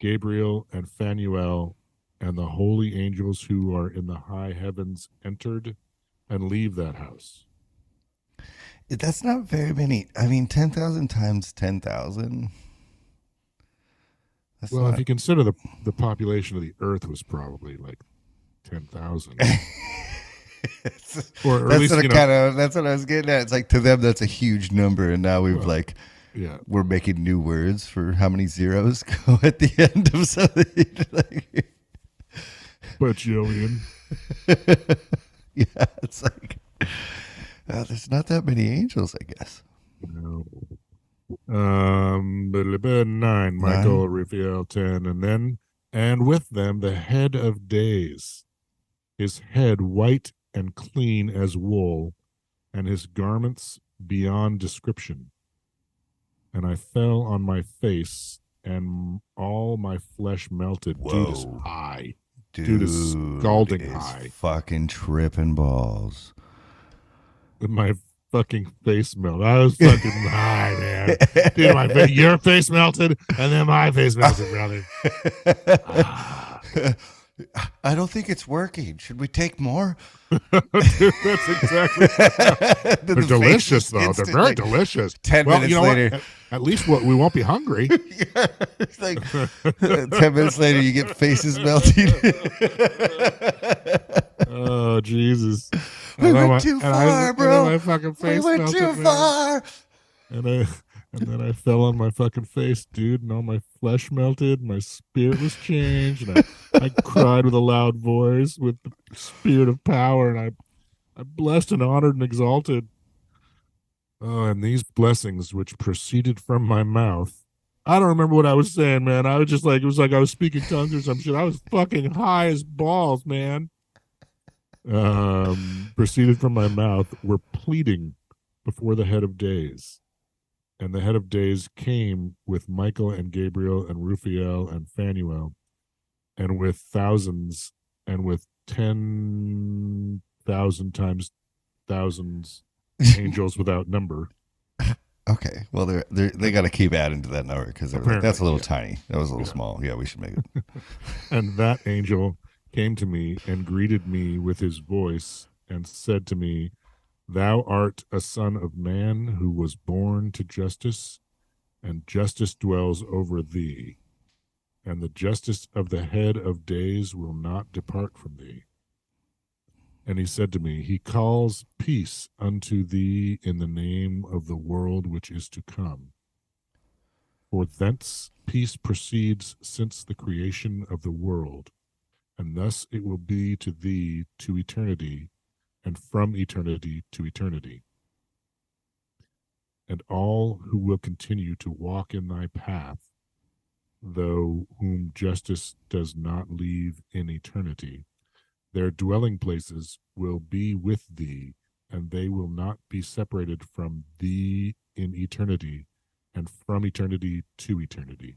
Gabriel and Phanuel, and the holy angels who are in the high heavens entered and leave that house. That's not very many. I mean, 10,000 times 10,000. Well, if you consider the population of the earth was probably like 10,000. Or at least, that's what I was getting at. It's like, to them, that's a huge number. And now we're making new words for how many zeros go at the end of something. Like, bajillion. Yeah, it's like there's not that many angels, I guess. No. 9, Michael, Raphael, 10, and with them the head of days, his head white and clean as wool, and his garments beyond description. And I fell on my face, and all my flesh melted. Whoa. Dude is high. Dude is scalding high. Fucking tripping balls. My fucking face melted. I was fucking high, man. Dude, your face melted, and then my face melted, brother. I don't think it's working. Should we take more? Dude, that's exactly. They're delicious, though. They're very delicious. 10 minutes later. What? At least we won't be hungry. Yeah, it's like 10 minutes later, you get faces melting. Oh, Jesus. We went too far, bro. My fucking face we went too far. And then I fell on my fucking face, dude, and all my flesh melted. My spirit was changed, and I cried with a loud voice with the spirit of power, and I blessed and honored and exalted. Oh, and these blessings which proceeded from my mouth. I don't remember what I was saying, man. I was just like, it was like I was speaking tongues or some shit. I was fucking high as balls, man. Proceeded from my mouth were pleading before the head of days. And the head of days came with Michael and Gabriel and Raphael and Phanuel, and with thousands and with 10,000 times thousands angels without number. Okay, well they got to keep adding to that number because like, that's a little tiny. That was a little small. Yeah, we should make it. And that angel came to me and greeted me with his voice and said to me, "Thou art a son of man who was born to justice, and justice dwells over thee, and the justice of the head of days will not depart from thee." And he said to me, "He calls peace unto thee in the name of the world which is to come. For thence peace proceeds since the creation of the world, and thus it will be to thee to eternity, and from eternity to eternity. And all who will continue to walk in thy path, though whom justice does not leave in eternity, their dwelling places will be with thee, and they will not be separated from thee in eternity, and from eternity to eternity.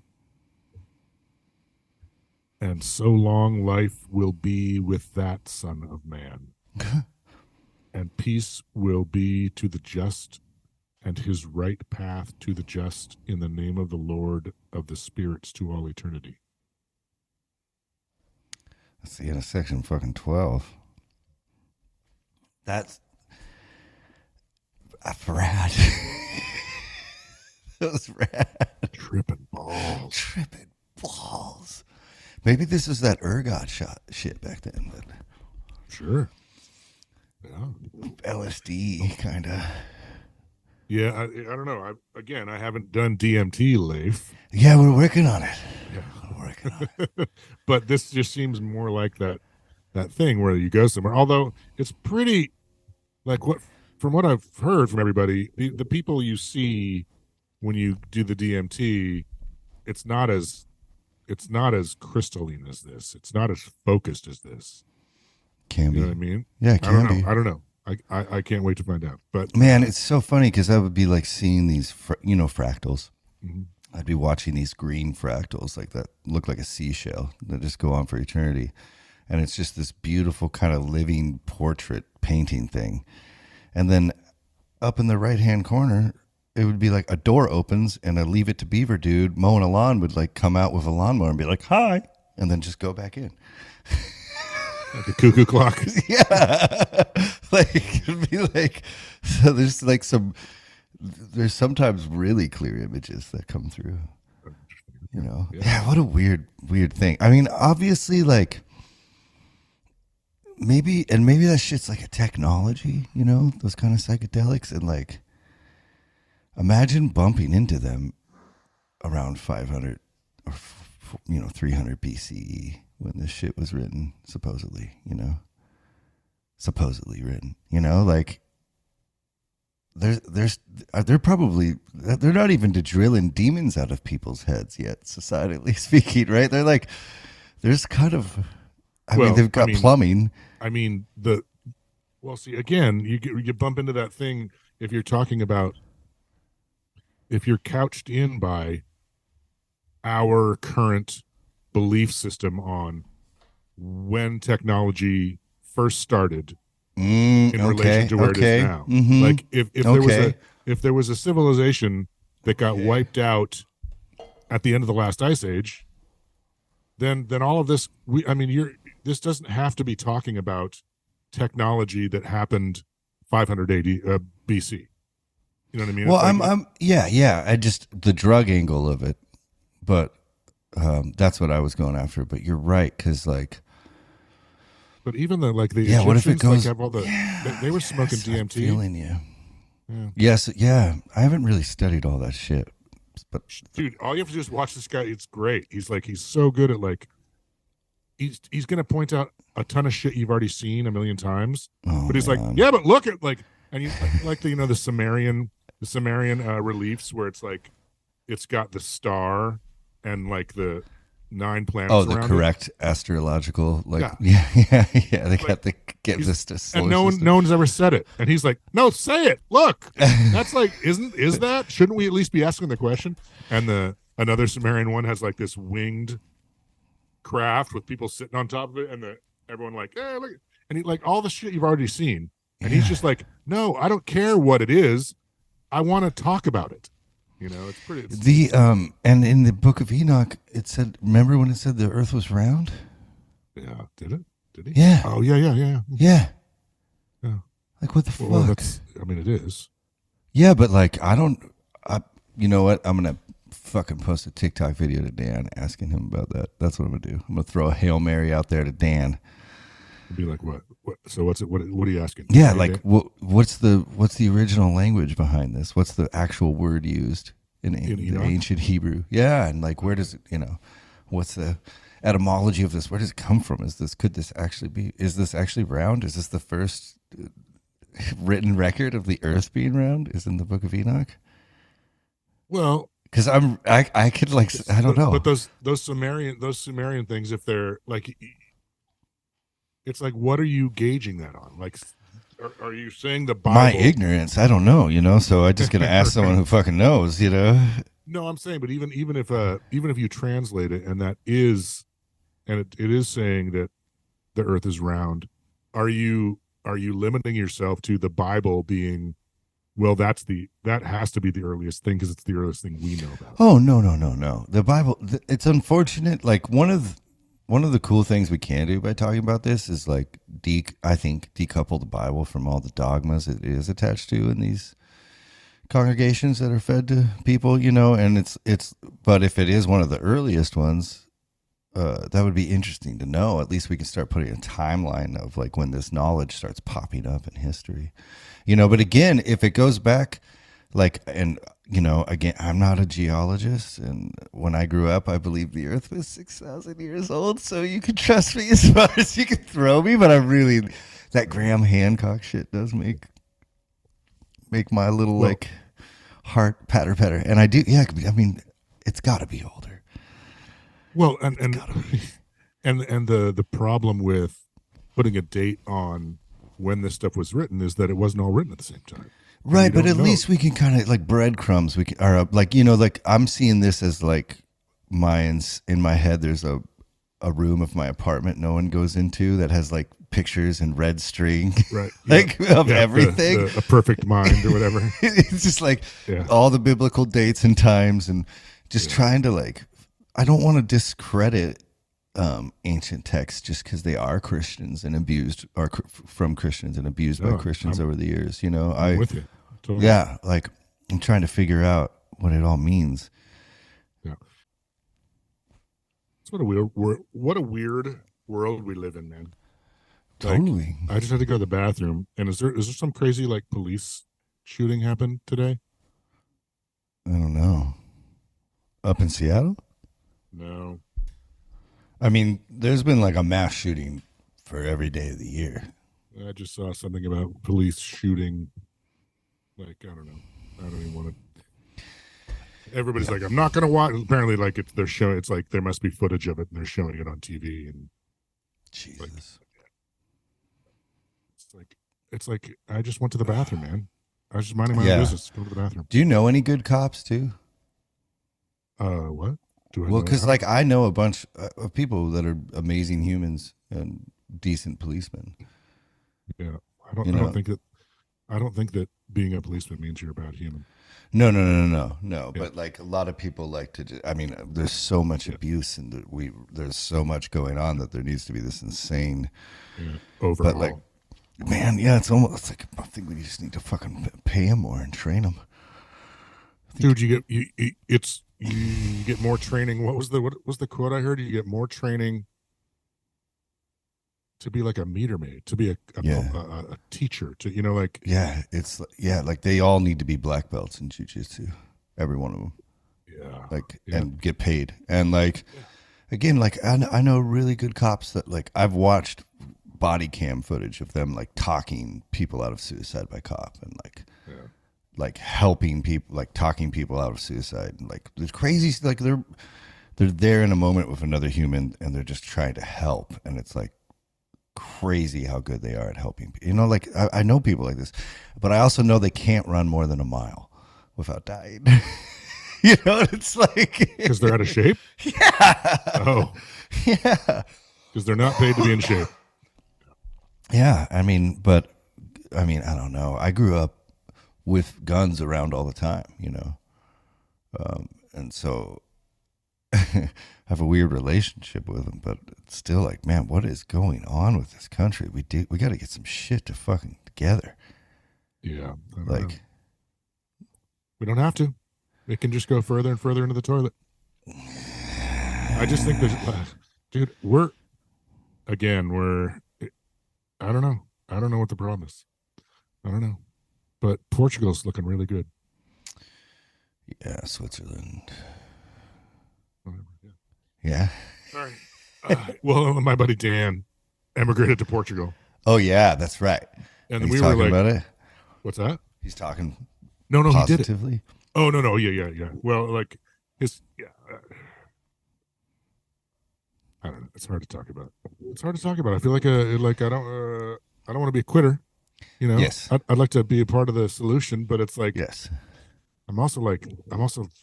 And so long life will be with that Son of Man, and peace will be to the just, and his right path to the just, in the name of the Lord of the spirits to all eternity." That's the end of section fucking 12. That's rad. That was rad. Tripping balls. Tripping balls. Maybe this was that ergot shit back then, but Sure. Yeah. LSD kind of. Yeah, I don't know. I haven't done DMT, Leif. Yeah, we're working on it. Yeah. We're working on it. But this just seems more like that thing where you go somewhere. Although it's pretty, like, from what I've heard from everybody, the people you see when you do the DMT, it's not as crystalline as this. It's not as focused as this. Can be. You know what I mean? Yeah, it can be. I don't know. I can't wait to find out. But man, it's so funny because I would be like seeing these, fractals. Mm-hmm. I'd be watching these green fractals like that look like a seashell that just go on for eternity. And it's just this beautiful kind of living portrait painting thing. And then up in the right-hand corner, it would be like a door opens and a Leave It to Beaver dude mowing a lawn would like come out with a lawnmower and be like, "Hi," and then just go back in. Like a cuckoo clock. Yeah. Like, it'd be like, so there's sometimes really clear images that come through, Yeah, what a weird thing. I mean, obviously, like, maybe that shit's like a technology, those kind of psychedelics, and like, imagine bumping into them around 500 or 300 BCE when this shit was written, supposedly written, like, they're probably, they're not even drilling demons out of people's heads yet, societally speaking, right? They're like, there's kind of, they've got plumbing. See, again, you bump into that thing if you're talking about, if you're couched in by our current belief system on when technology first started in relation to where it is now. Mm-hmm. Like if there was a civilization that got wiped out at the end of the last ice age, then all of this, this doesn't have to be talking about technology that happened 500 AD BC. You know what I mean? Well, I just, the drug angle of it, but that's what I was going after. But you're right, because like, but even the Egyptians, what if it goes? Like, have all the, they were smoking DMT. I'm feeling you. Yeah. Yes, I haven't really studied all that shit, but dude, all you have to do is watch this guy. It's great. He's so good at like, he's gonna point out a ton of shit you've already seen a million times. But he's like, yeah, but look at like, and you like the the Sumerian reliefs where it's like, it's got the star and like the 9 planets. Oh, the correct astrological, like, yeah. They got the get this to slow. And no one's ever said it, and he's like, no, say it. Look, that's like, is that? Shouldn't we at least be asking the question? And another Sumerian one has like this winged craft with people sitting on top of it, and everyone like, hey, look, and he like all the shit you've already seen, and he's just like, no, I don't care what it is, I want to talk about it. It's pretty. And in the Book of Enoch, it said, remember when it said the Earth was round? Yeah, did it? Did he? Yeah. Oh yeah. Yeah. Like, what the Well, fuck? I mean, it is. Yeah, but like, you know what? I'm going to fucking post a TikTok video to Dan asking him about that. That's what I'm going to do. I'm going to throw a Hail Mary out there to Dan. It'd be like, what? So what's it? What are you asking? Yeah, like, what's the original language behind this? What's the actual word used in the ancient Hebrew? Yeah, and like, where does it, what's the etymology of this? Where does it come from? Is this actually round? Is this the first written record of the Earth being round? Is in the Book of Enoch? Well, because I could like I don't know. But those Sumerian things, if they're like, it's like, what are you gauging that on? Like, are you saying the Bible? My ignorance, I don't know, so I just gonna ask someone who fucking knows, No, I'm saying, but even if you translate it and that is, and it is saying that the Earth is round, are you limiting yourself to the Bible being, well, that has to be the earliest thing because it's the earliest thing we know about? Oh, no. The Bible, it's unfortunate. Like one of the cool things we can do by talking about this is like I think decouple the Bible from all the dogmas it is attached to in these congregations that are fed to people, and it's but if it is one of the earliest ones, that would be interesting to know. At least we can start putting a timeline of like when this knowledge starts popping up in history, but again, if it goes back like, and again, I'm not a geologist, and when I grew up I believed the earth was 6,000 years old, so you can trust me as far as you can throw me, but that Graham Hancock shit does make my little like heart patter, and I do. Yeah, I mean, it's got to be older. Well, and the problem with putting a date on when this stuff was written is that it wasn't all written at the same time. Right, but at least we can kind of like breadcrumbs. We can, or like like I'm seeing this as like in my head. There's a room of my apartment no one goes into that has like pictures and red string, right? like of everything, a perfect mind or whatever. It's just like all the biblical dates and times, and just trying to like. I don't want to discredit ancient texts just because they are Christians and abused, or from Christians and abused by Christians over the years. I'm with you. Totally. Yeah, like I'm trying to figure out what it all means. Yeah, it's what a weird world we live in, man. Totally. Like, I just had to go to the bathroom, and is there some crazy like police shooting happened today? I don't know. Up in Seattle? No. I mean, there's been like a mass shooting for every day of the year. I just saw something about police shooting. Like, I don't know. I don't even want to. Everybody's like, I'm not going to watch. Apparently, like, they're showing. It's like there must be footage of it, and they're showing it on TV. And Jesus, it's like I just went to the bathroom, man. I was just minding my own business. Go to the bathroom. Do you know any good cops too? What? Well, because like I know a bunch of people that are amazing humans and decent policemen. Yeah, I don't think that being a policeman means you're a bad human. No. Yeah. But like a lot of people like to. I mean, there's so much abuse, and there's so much going on that there needs to be this insane overhaul. But like, man, it's almost like I think we just need to fucking pay them more and train them. Dude, you get more training. What was the quote I heard? You get more training to be like a meter maid, to be a teacher, to like like they all need to be black belts in jiu-jitsu, every one of them. And get paid. And like again, like I know really good cops that like I've watched body cam footage of them like talking people out of suicide by cop, and like helping people, like talking people out of suicide, and like there's crazy, like they're there in a moment with another human and they're just trying to help, and it's like crazy how good they are at helping. Like I know people like this, but I also know they can't run more than a mile without dying. It's like because they're out of shape. Yeah. Oh, yeah. Because they're not paid to be in shape. Yeah, I mean, I don't know. I grew up with guns around all the time, and so have a weird relationship with them, but it's still like, man, what is going on with this country? We got to get some shit to fucking together. Yeah. I don't Like, know. We don't have to. It can just go further and further into the toilet. I just think there's, dude, I don't know. I don't know what the problem is. I don't know. But Portugal's looking really good. yeah, Switzerland. Whatever, Yeah. All right. Well, my buddy Dan emigrated to Portugal. Oh yeah, that's right. And he's we talking were like, about it. what's that? He's talking. No, he did it. Positively. Oh, no. Yeah. Well, like I don't know. It's hard to talk about. I feel like I don't want to be a quitter. You know, Yes. I'd like to be a part of the solution, but it's like, Yes. I'm also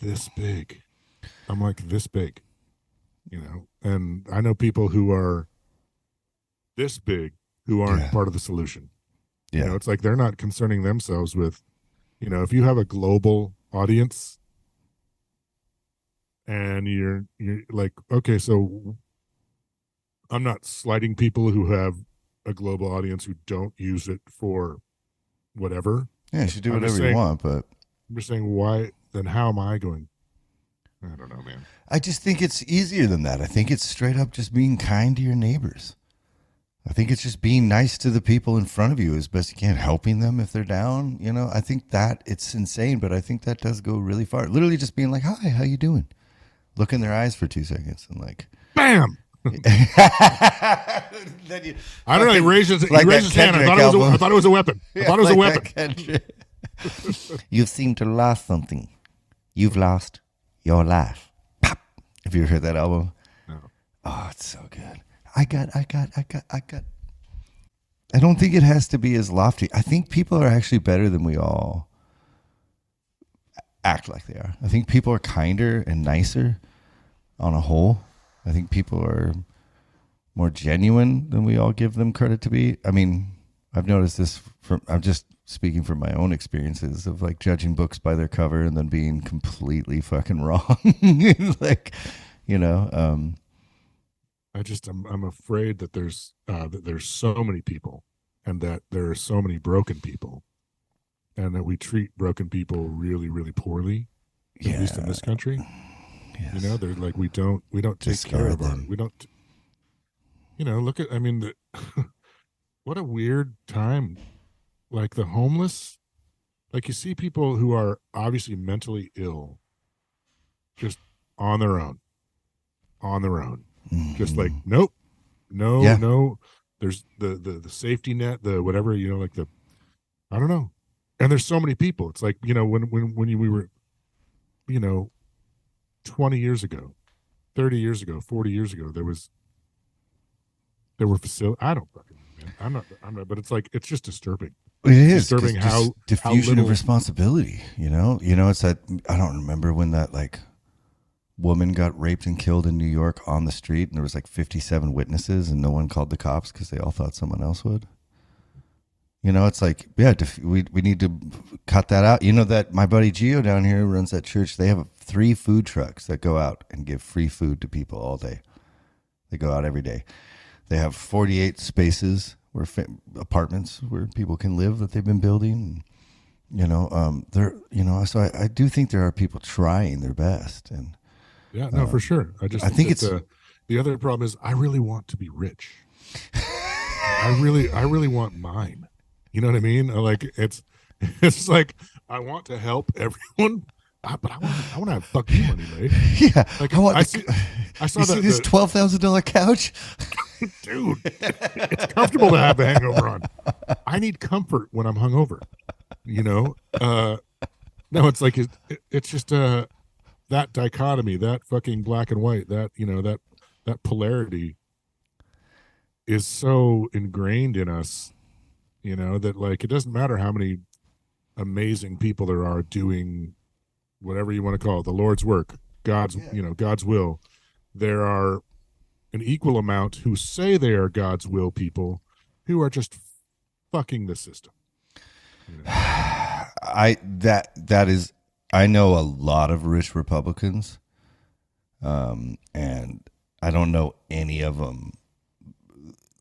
this big. I'm like this big, you know, and I know people who are this big who aren't part of the solution. Yeah. You know, it's like they're not concerning themselves with, you know, if you have a global audience and you're like, okay, so I'm not slighting people who have a global audience who don't use it for whatever. Yeah, you should do whatever you want, but I'm just saying, why? Then how am I going? I don't know, man. I just think it's easier than that. I think it's straight up just being kind to your neighbors. I think it's just being nice to the people in front of you as best you can, helping them if they're down. You know, I think that it's insane, but I think that does go really far. Literally just being like, hi, how you doing? Look in their eyes for 2 seconds and like, bam. I don't know. He raised his hand. I thought it was a weapon. You seem to lost something. You've lost your life. Pop. Have you ever heard that album? No. Oh, it's so good. I don't think it has to be as lofty. I think people are actually better than we all act like they are. I think people are kinder and nicer on a whole. I think people are more genuine than we all give them credit to be. I mean, I've noticed this I'm just speaking from my own experiences of like judging books by their cover and then being completely fucking wrong. Like, you know, I'm afraid that there's so many people and that there are so many broken people and that we treat broken people really, really poorly, at least in this country. Yes. You know, they're like, we don't take care of them. We don't, you know, look at, I mean, what a weird time. Like the homeless, like you see people who are obviously mentally ill, just on their own, just like, nope, no, there's the safety net, the whatever, you know, like I don't know. And there's so many people. It's like, you know, when we were, you know, 20 years ago, 30 years ago, 40 years ago, there were facilities. I don't fucking know, man. I'm not, but it's like, it's just disturbing. It is disturbing how diffusion of responsibility, you know, it's that, I don't remember when that like woman got raped and killed in New York on the street and there was like 57 witnesses and no one called the cops because they all thought someone else would. You know, it's like, yeah, we need to cut that out. You know that my buddy Gio down here who runs that church, they have 3 food trucks that go out and give free food to people all day. They go out every day. They have 48 spaces where apartments where people can live that they've been building. You know, so I do think there are people trying their best. And yeah, no, for sure. I think it's the other problem is I really want to be rich. I really want mine. You know what I mean? Like it's like I want to help everyone, but I want to have fucking money, right? Yeah, like I saw you see this $12,000 couch, dude. It's comfortable to have the hangover on. I need comfort when I'm hungover. You know, no, it's like it's just that dichotomy, that fucking black and white, that you know that polarity is so ingrained in us. You know, that like, it doesn't matter how many amazing people there are doing whatever you want to call it, the Lord's work, God's will. There are an equal amount who say they are God's will people who are just fucking the system. You know? I know a lot of rich Republicans. And I don't know any of them.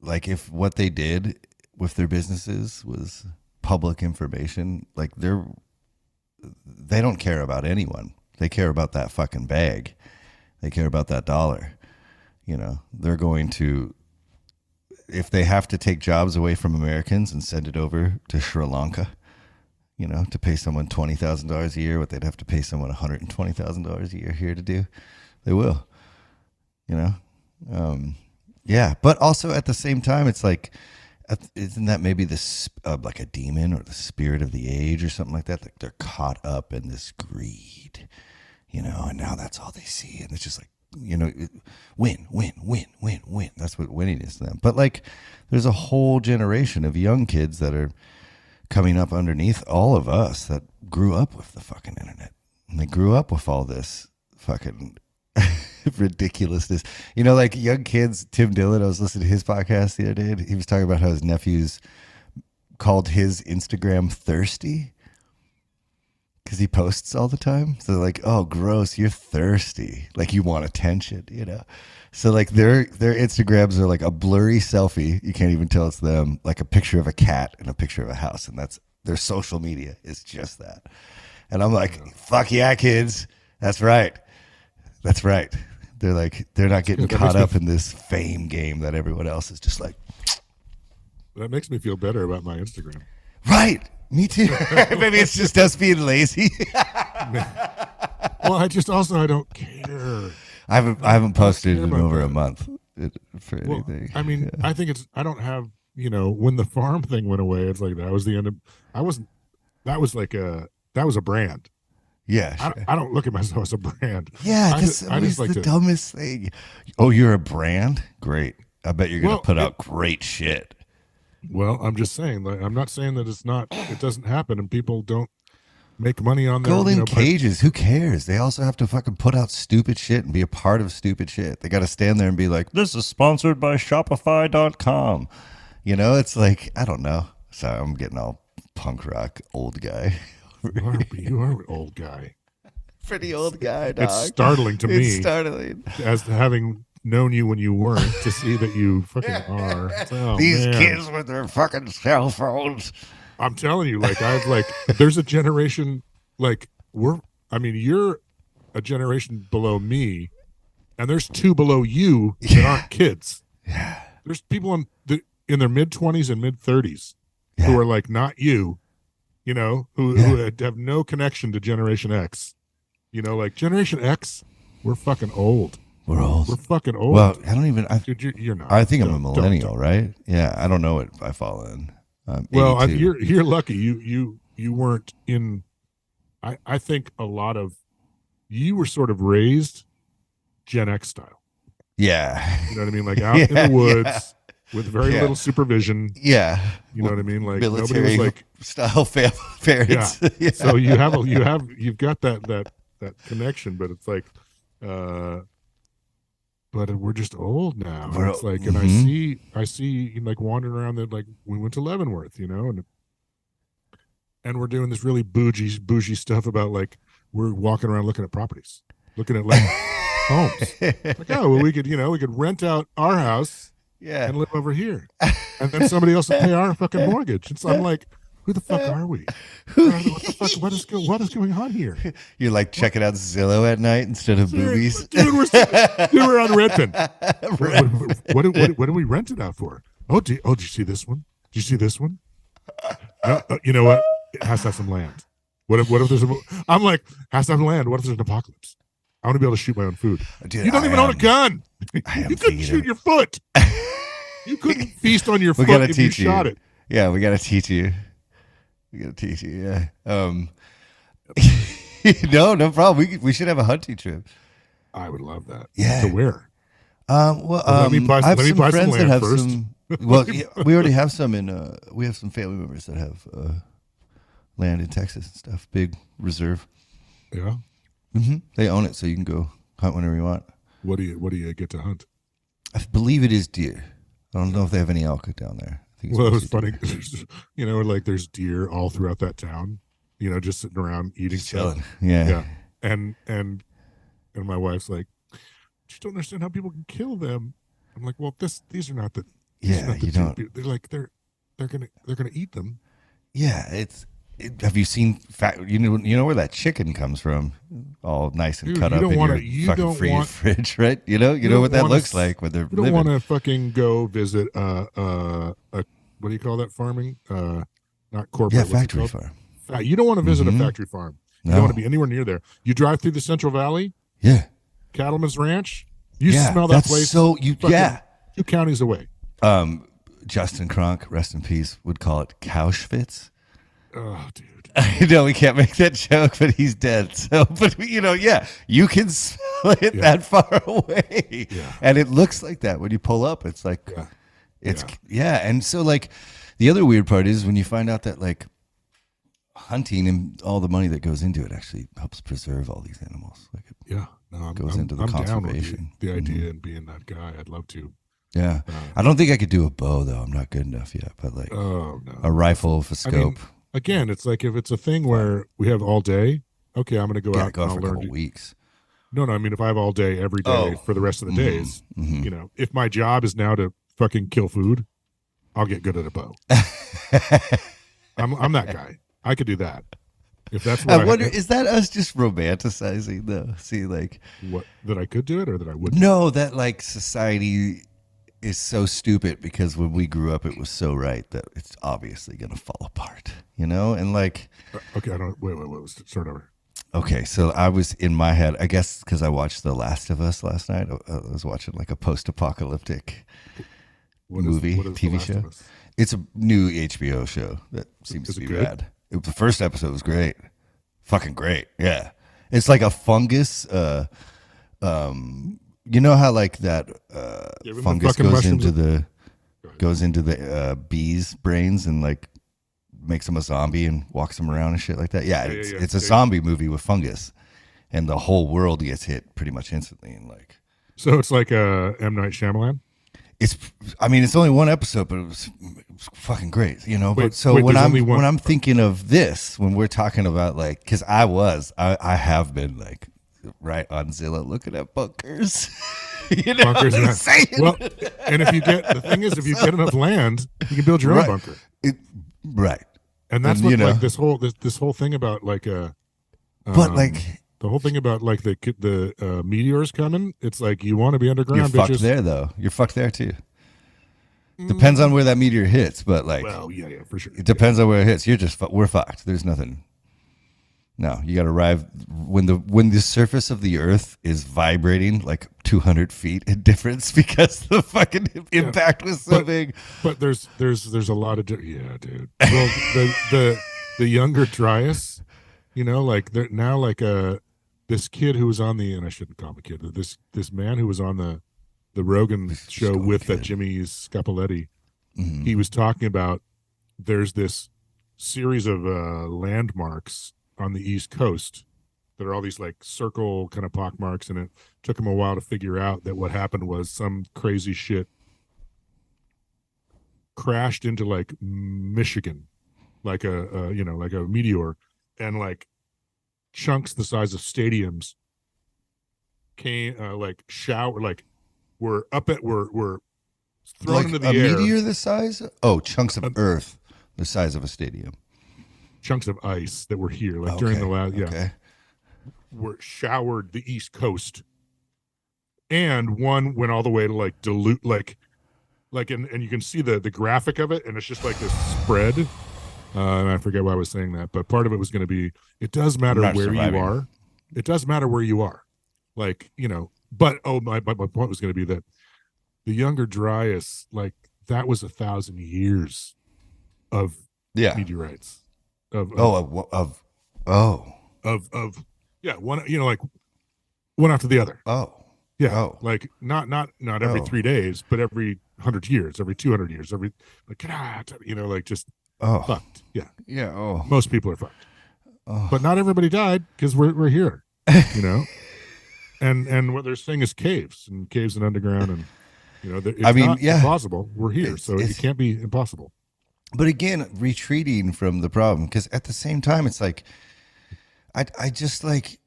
Like, if what they did with their businesses was public information, like they don't care about anyone. They care about that fucking bag. They care about that dollar. You know, they're going to, if they have to take jobs away from Americans and send it over to Sri Lanka, you know, to pay someone $20,000 a year, what they'd have to pay someone $120,000 a year here to do, they will. You know, yeah. But also at the same time, it's like, isn't that maybe this like a demon or the spirit of the age or something like that? Like they're caught up in this greed, you know, and now that's all they see, and it's just like, you know, win. That's what winning is to them. But like, there's a whole generation of young kids that are coming up underneath all of us that grew up with the fucking internet, and they grew up with all this fucking ridiculousness. You know, like young kids, Tim Dillon, I was listening to his podcast the other day, and he was talking about how his nephews called his Instagram thirsty because he posts all the time. So like, oh, gross, you're thirsty. Like you want attention, you know? So like their Instagrams are like a blurry selfie. You can't even tell it's them, like a picture of a cat and a picture of a house. And that's their social media is just that. And I'm like, fuck yeah, kids. That's right. That's right. They're like, they're not getting caught up in this fame game that everyone else is just like. That makes me feel better about my Instagram. Right. Me too. Maybe it's just us being lazy. Well, I don't care. I haven't posted in over a month for anything. I mean, yeah. I think I don't have, you know, when the farm thing went away, it's like that was the end of, that was a brand. Yeah, sure. I don't look at myself as a brand. Yeah, that's always the dumbest thing. Oh, you're a brand? Great. I bet you're going to put out great shit. Well, I'm just saying, like, I'm not saying that it doesn't happen and people don't make money on their golden cages. Who cares? They also have to fucking put out stupid shit and be a part of stupid shit. They got to stand there and be like, this is sponsored by Shopify.com. You know, it's like, I don't know. Sorry, I'm getting all punk rock old guy. You are an old guy. Pretty old guy, dog. It's startling to me. It's startling. As having known you when you weren't, to see that you fucking are. Oh, these man. kids with their fucking cell phones. I'm telling you, like, there's a generation, like, you're a generation below me, and there's two below you that aren't kids. Yeah. There's people in their mid-20s and mid-30s who are like, not you, you know, who have no connection to Generation X. You know, like, Generation X, we're fucking old. We're old. We're fucking old. Well, I don't even. Dude, you're not. I think I'm a millennial, right? Yeah, I don't know what I fall in. Well, you're lucky. You weren't in. I think a lot of you were sort of raised Gen X style. Yeah. You know what I mean? Like out in the woods with very little supervision. Yeah. You know what I mean? Like military nobody was like style parents. Yeah. So you've got that connection, but it's like, but we're just old now. It's like, and I see like wandering around that, like we went to Leavenworth, you know, and we're doing this really bougie stuff about like we're walking around looking at properties, looking at like homes. Like, oh, well, we could rent out our house, and live over here, and then somebody else will pay our fucking mortgage. And so I'm like, who the fuck are we? What the fuck? What is going on here? You're like checking out Zillow at night instead of movies. Dude, we're on renting. What do we rent it out for? Oh, do you see this one? Do you see this one? No, you know what? It has to have some land. What if there's I'm like, has to have land. What if there's an apocalypse? I want to be able to shoot my own food. Dude, you don't even own a gun. You couldn't shoot your foot. You couldn't feast on your foot if you shot it. Yeah, we got to teach you. Yeah. No problem. We should have a hunting trip. I would love that. Yeah. To where? Let me buy some friends that have first. Well, we already have some we have some family members that have land in Texas and stuff. Big reserve. Yeah. Mm-hmm. They own it, so you can go hunt whenever you want. What do you get to hunt? I believe it is deer. I don't know if they have any elk down there. Well, it was funny. You know, like there's deer all throughout that town. You know, just sitting around eating stuff. Yeah. And my wife's like, just don't understand how people can kill them. I'm like, well, these are not the Yeah, you don't. They're like they're gonna eat them. Yeah, have you seen you know where that chicken comes from? All nice and Dude, cut you up don't in wanna- your you fucking don't free want- fridge, right? You know don't what that wanna looks s- like when they're You don't living. want to fucking go visit a what do you call that farming? Not corporate. Yeah, what's it factory called? farm. You don't want to visit a Mhm. factory farm. You No. don't want to be anywhere near there. You drive through the Central Valley, Yeah, Cattleman's Ranch. You yeah, smell that that's place. so you fucking yeah. 2 counties away. Justin Kronk, rest in peace, would call it Kauschwitz. Oh, dude. I know we can't make that joke, but he's dead. So, but yeah, you can smell it that far away, and it looks like that when you pull up. It's like, and so like, the other weird part is when you find out that like hunting and all the money that goes into it actually helps preserve all these animals. Like, it goes into the conservation. Down with the idea and being that guy. I'd love to. Yeah, I don't think I could do a bow though. I'm not good enough yet. But like, a rifle with a scope. I mean, again, it's like if it's a thing where we have all day, okay, I'm going to go out go and for I'll a learn. couple weeks. No, I mean, if I have all day, every day for the rest of the days, if my job is now to fucking kill food, I'll get good at a bow. I'm that guy. I could do that. If that's what I wonder, is that us just romanticizing though? See, like what that I could do it or that I wouldn't? No, that like society is so stupid because when we grew up, it was so right that it's obviously going to fall apart, And like, okay, I don't. Wait. Start over. Okay, so I was in my head, I guess, because I watched The Last of Us last night. I was watching like a post-apocalyptic movie, TV show. It's a new HBO show that seems to be rad. The first episode was great, fucking great. Yeah, it's like a fungus. You know how like that fungus goes into the bees' brains and like makes them a zombie and walks them around and shit like that. Yeah, it's a zombie movie with fungus, and the whole world gets hit pretty much instantly. And like, so it's like M. Night Shyamalan. It's only one episode, but it was fucking great, But when I'm thinking of this, when we're talking about like, because I have been like right on Zillow looking at bunkers. Bunkers, well, and if you get enough land, you can build your own bunker. Right. And that's what like this whole thing about like but like the whole thing about like the meteors coming. It's like you want to be underground. You're fucked there though. You're fucked there too. Depends on where that meteor hits, but like, well, yeah, for sure. It depends on where it hits. We're fucked. There's nothing. No, you got to arrive when the surface of the Earth is vibrating like 200 feet in difference because the fucking impact was so big. But there's a lot of dude. Well, the younger Dryas, like they're now like this kid who was on and I shouldn't call him a kid. This man who was on the Rogan show with that Jimmy Scapoletti. Mm-hmm. He was talking about there's this series of landmarks on the East Coast that are all these like circle kind of pockmarks, and it took him a while to figure out that what happened was some crazy shit crashed into like Michigan, like a meteor, and like chunks the size of stadiums came were thrown like into the air. A meteor the size? Chunks of earth the size of a stadium. Chunks of ice that were here, like during the last, were showered the East Coast, and one went all the way to like Duluth, and you can see the graphic of it, and it's just like this spread. And I forget why I was saying that, but part of it was going to be, it does matter where you are. It does matter where you are, like But my point was going to be that the younger Dryas, like that was 1,000 years of meteorites. One like one after the other. Like not every 3 days, but every 100 years, every 200 years, every just fucked. Most people are fucked, but not everybody died because we're here, and what they're saying is caves and underground, and it's not impossible. We're here, so it can't be impossible. But again, retreating from the problem, because at the same time, it's like, I just like,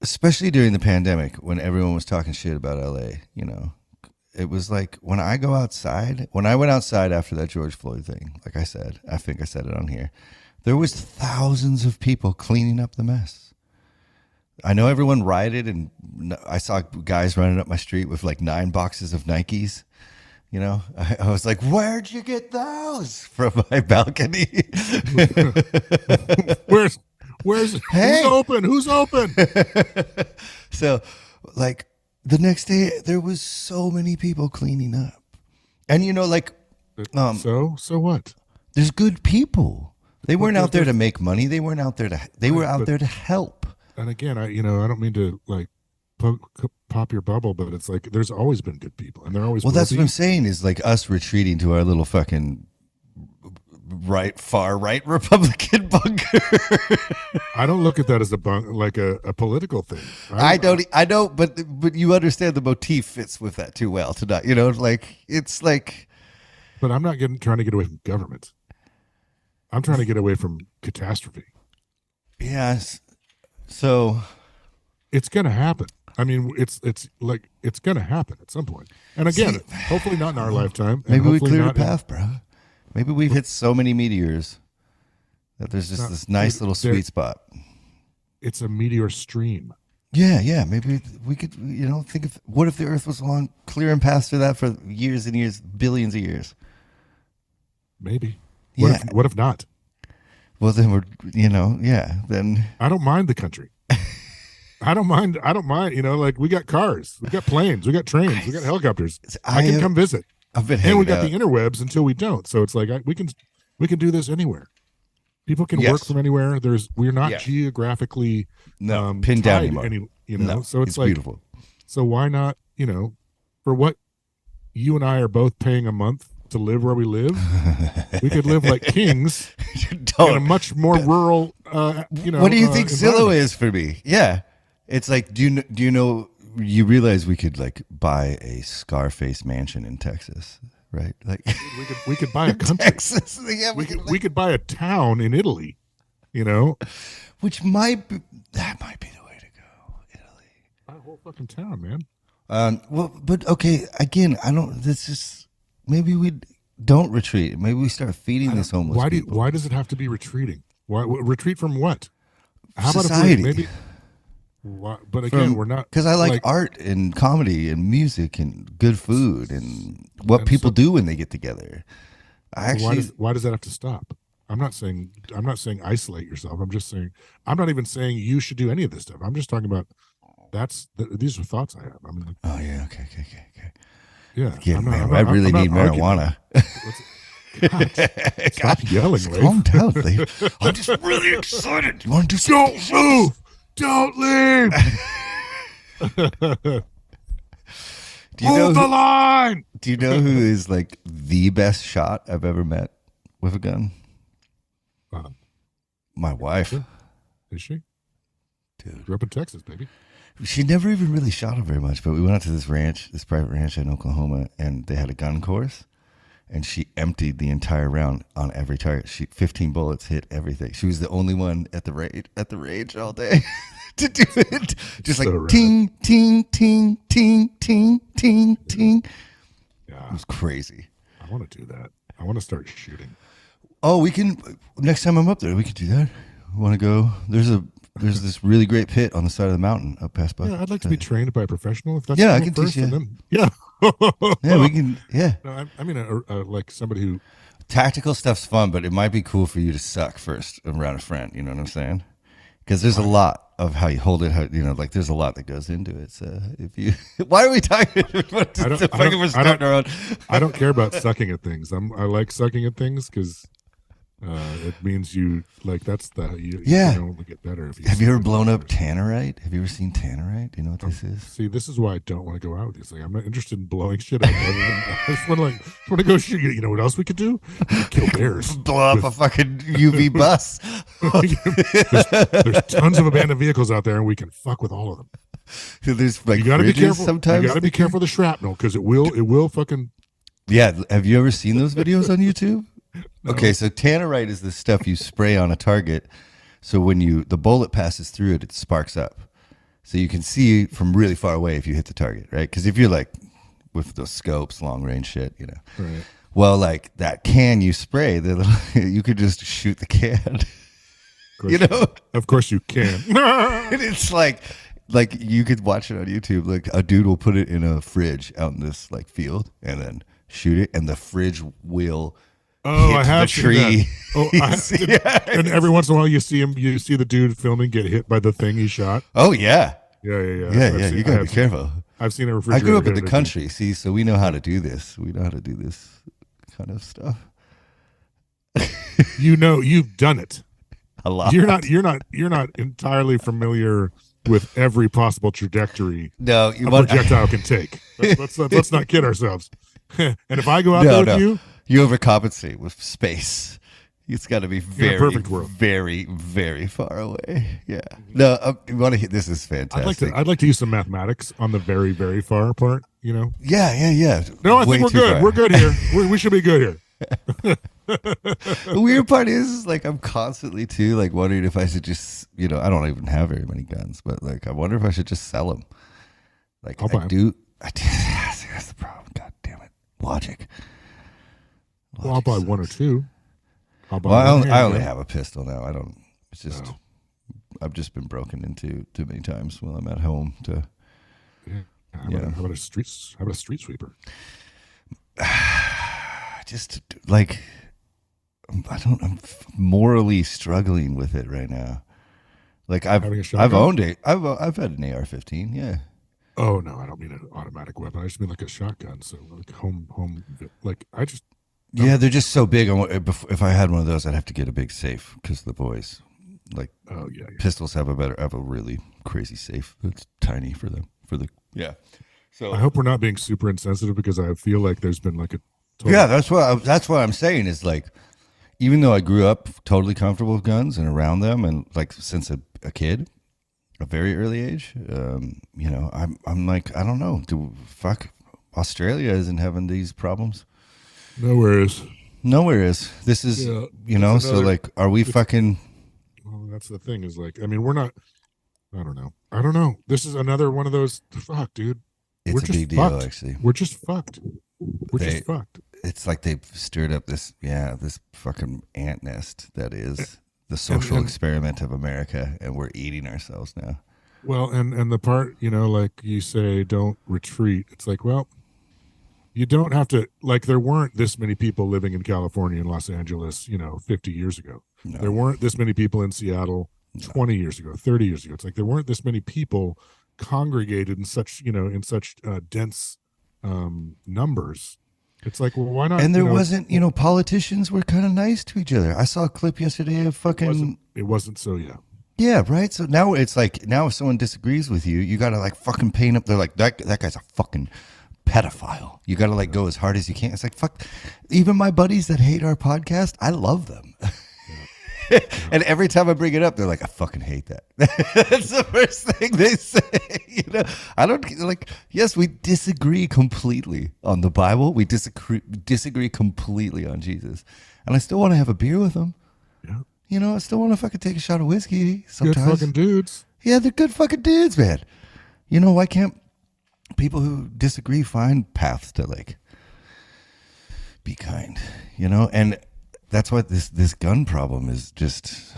especially during the pandemic when everyone was talking shit about LA, you know. It was like when I went outside after that George Floyd thing, like I said, I think I said it on here, there was thousands of people cleaning up the mess. I know everyone rioted, and I saw guys running up my street with like 9 boxes of Nikes. You know, I was like, where'd you get those? From my balcony. Where's Hey! Who's open? So, like, the next day, there was so many people cleaning up. And, you know, like, So what? there's good people. They weren't out there to make money. They weren't out there they were out there to help. And again, I don't mean to like pop your bubble, but it's like there's always been good people, and they're always That's what I'm saying is like us retreating to our little fucking far right Republican bunker. I don't look at that as a political thing. I don't, but you understand the motif fits with that too well to not, you know, like it's like. But I'm not trying to get away from government. I'm trying to get away from catastrophe. Yes. So it's going to happen. I mean, it's going to happen at some point. And again, hopefully not in our lifetime. Maybe we cleared a path, bro. Maybe we've hit so many meteors that there's just this nice little sweet spot. It's a meteor stream. Yeah. Maybe we could, you know, think of what if the Earth was along clearing paths to that for years and years, billions of years. Maybe. Yeah. What if not? Well, then we're, you know, then. I don't mind the country. I don't mind. You know, like we got cars, we got planes, we got trains, we got helicopters. I can come visit. I've been and we got the interwebs until we don't. So it's like we can do this anywhere. People can work from anywhere. We're not geographically pinned down anymore. So it's like beautiful. So why not? You know, for what you and I are both paying a month to live where we live, we could live like kings in a much more rural. You know, what do you think Zillow is for me? Yeah, it's like do you know? You realize we could like buy a Scarface mansion in Texas, right? Like we could buy a country. Texas. Yeah, we could buy a town in Italy, you know, which might be the way to go. Italy, buy a whole fucking town, man. Well, but okay, again, I don't. This is maybe we don't retreat. Maybe we start feeding this homeless. People. Why does it have to be retreating? Why retreat from what? How society? About if maybe. But again, we're not, because I like art and comedy and music and good food and what people do when they get together. Why does that have to stop? I'm not saying isolate yourself. I'm just saying I'm not even saying you should do any of this stuff. I'm just talking about these are thoughts I have. I mean, oh yeah, okay. Yeah, I really need marijuana. God, stop yelling, Leif. Calm down, Leif. I'm just really excited. You want to do something? Don't move. Don't leave. Hold the line. Do you know who is like the best shot I've ever met with a gun? My wife. Is she? Dude. Grew up in Texas, baby. She never even really shot him very much, but we went out to this private ranch in Oklahoma, and they had a gun course, and she emptied the entire round on every target. 15 bullets hit everything. She was the only one at the range all day to do it. Just so like ting, ting, ting, ting, ting, ting, ting. Yeah. It was crazy. I want to do that. I want to start shooting. Oh, we can, next time I'm up there, we can do that. Want to go? There's this really great pit on the side of the mountain up past Buck. Yeah, I'd like to be trained by a professional. If that's I can teach you. Yeah. Yeah, we can. Yeah. No, I mean, like somebody who. Tactical stuff's fun, but it might be cool for you to suck first around a friend. You know what I'm saying? Because there's a lot of how you hold it. How, you know, like there's a lot that goes into it. So if you, why are we talking about I don't care about sucking at things. I like sucking at things because. It means you like you can only get better if you. Have you ever blown up tannerite? Have you ever seen tannerite? Do you know what this is? See, this is why I don't want to go out with these. Like, I'm not interested in blowing shit up. I just want to go shoot. You know what else we could do? Kill bears. Blow up a fucking UV bus. there's tons of abandoned vehicles out there, and we can fuck with all of them. So there's like you got to be careful. Sometimes you got to be careful of the shrapnel because it will fucking. Yeah, have you ever seen those videos on YouTube? No. Okay, so tannerite is the stuff you spray on a target, so when the bullet passes through it, it sparks up, So you can see from really far away if you hit the target, right? Because if you're like with those scopes, long range shit, you know. Right. Well, like that can you spray, you could just shoot the can. You know? Of course you can. And it's like you could watch it on YouTube. Like a dude will put it in a fridge out in this like field and then shoot it, and the fridge will hit I have the tree. And every once in a while you see the dude filming get hit by the thing he shot. Oh yeah. Yeah. You gotta be careful. I've seen a refrigerator. I grew up in the country, see, so we know how to do this. We know how to do this kind of stuff. You've done it. A lot. You're not entirely familiar with every possible trajectory a projectile can take. Let's not kid ourselves. And if I go out there with you overcompensate with space. It's got to be very, perfect world. very, very far away. Yeah. No, you want to hit? This is fantastic. I'd like to use some mathematics on the very, very far part. You know. Yeah. No, I think we're good. Far. We're good here. We should be good here. The weird part is like I'm constantly too like wondering if I should just I don't even have very many guns, but like I wonder if I should just sell them. Like I do. That's the problem. God damn it, logic. Well, I'll buy one or two. I only have a pistol now. I don't. It's just I've just been broken into too many times while I'm at home to. How about a street sweeper? Just like I'm morally struggling with it right now. Like I've owned it. I've had an AR-15. Yeah. Oh no, I don't mean an automatic weapon. I just mean like a shotgun. So like home. Like I just. Yeah, they're just so big. If I had one of those, I'd have to get a big safe because the boys, like, pistols have a really crazy safe. It's tiny for them. So I hope we're not being super insensitive because I feel like there's been like a. That's what I'm saying is like, even though I grew up totally comfortable with guns and around them, and like since a kid, a very early age, I'm like I don't know. Australia isn't having these problems. Nowhere is. This is, so like, are we fucking? Well, that's the thing is like, I mean, we're not. I don't know. This is another one of those. Fuck, dude. It's a big deal, actually. We're just fucked. Just fucked. It's like they've stirred up this fucking ant nest that is the social experiment of America, and we're eating ourselves now. Well, and the part, like you say, don't retreat. It's like, well, you don't have to, like, there weren't this many people living in California and Los Angeles, 50 years ago. No. There weren't this many people in Seattle 20 years ago, 30 years ago. It's like there weren't this many people congregated in such, dense numbers. It's like, well, why not? And there wasn't, politicians were kind of nice to each other. I saw a clip yesterday of fucking. It wasn't so, yeah. Yeah, right. So now it's like, now if someone disagrees with you, you got to like fucking paint up. They're like, that guy's a fucking pedophile. You got to like go as hard as you can. It's like, fuck. Even my buddies that hate our podcast, I love them. And every time I bring it up, they're like, I fucking hate that. That's the first thing they say. I don't like, yes, we disagree completely on the Bible. We disagree completely on Jesus. And I still want to have a beer with them. Yeah. I still want to fucking take a shot of whiskey sometimes. Good fucking dudes. Yeah, they're good fucking dudes, man. Why can't people who disagree find paths to like be kind, and that's what this gun problem is. Just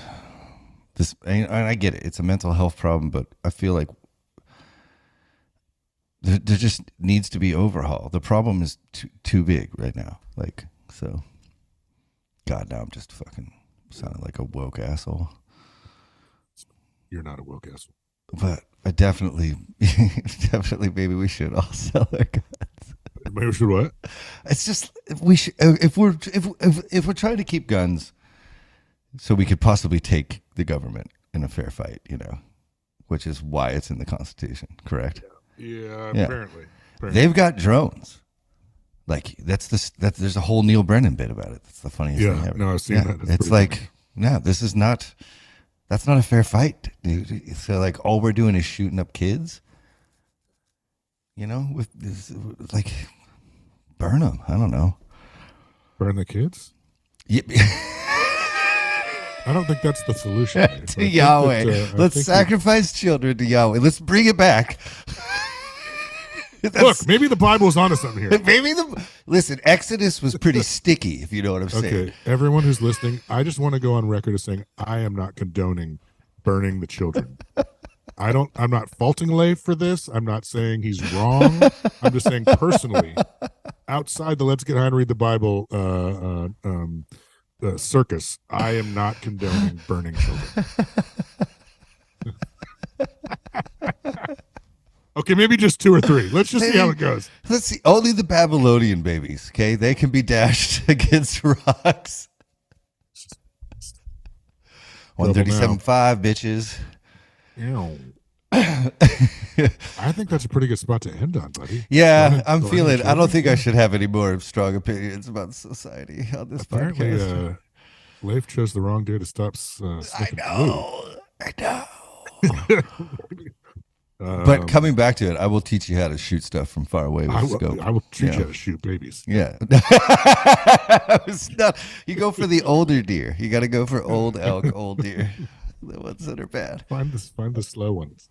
this, and I get it, it's a mental health problem, but I feel like there just needs to be overhaul. The problem is too big right now, like, so God, now I'm just fucking sounding like a woke asshole. You're not a woke asshole, but I definitely maybe we should all sell our guns. Maybe we should what? It's just we should if we're trying to keep guns, so we could possibly take the government in a fair fight, which is why it's in the Constitution, correct? Yeah. Apparently. They've got drones. Like there's a whole Neil Brennan bit about it. That's the funniest thing ever. No, I've seen that. It's like funny. No, this is not. That's not a fair fight, dude. So like all we're doing is shooting up kids. With this, like, burn them. I don't know. Burn the kids? Yep. I don't think that's the solution. Dave. To Yahweh. Let's sacrifice children to Yahweh. Let's bring it back. Look, maybe the Bible is onto something here. Listen, Exodus was pretty sticky, if you know what I'm saying. Okay, everyone who's listening, I just want to go on record as saying I am not condoning burning the children. I'm not faulting Leif for this. I'm not saying he's wrong. I'm just saying personally, outside the let's get high and read the Bible circus, I am not condoning burning children. Okay, maybe just 2 or 3. Let's just see how it goes. Let's see. Only the Babylonian babies, okay? They can be dashed against rocks. 137.5, bitches. Ew. I think that's a pretty good spot to end on, buddy. Yeah, I'm feeling. I don't think I should have any more strong opinions about society on this podcast. Leif chose the wrong day to stop sniffing glue. I know. But coming back to it, I will teach you how to shoot stuff from far away with scope. I will teach you how to shoot babies. Yeah. You go for the older deer. You got to go for old elk, old deer. The ones that are bad. Find the slow ones.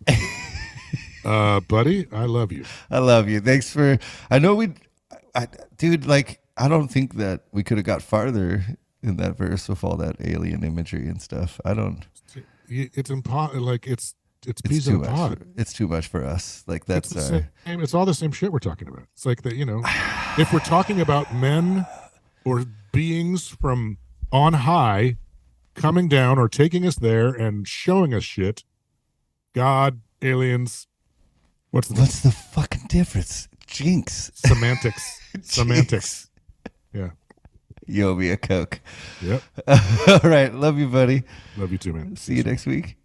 Buddy, I love you. I love you. Thanks for. I know dude. Like, I don't think that we could have got farther in that verse with all that alien imagery and stuff. I don't. It's impossible. Like it's peas in a pod. It's too much for us. Like that's it's all the same shit we're talking about. It's like that. If we're talking about men or beings from on high coming down or taking us there and showing us shit, God, aliens, what's the fucking difference? Jinx. Semantics. Semantics. Yeah. You owe me a Coke. Yep. All right. Love you, buddy. Love you too, man. See you next week.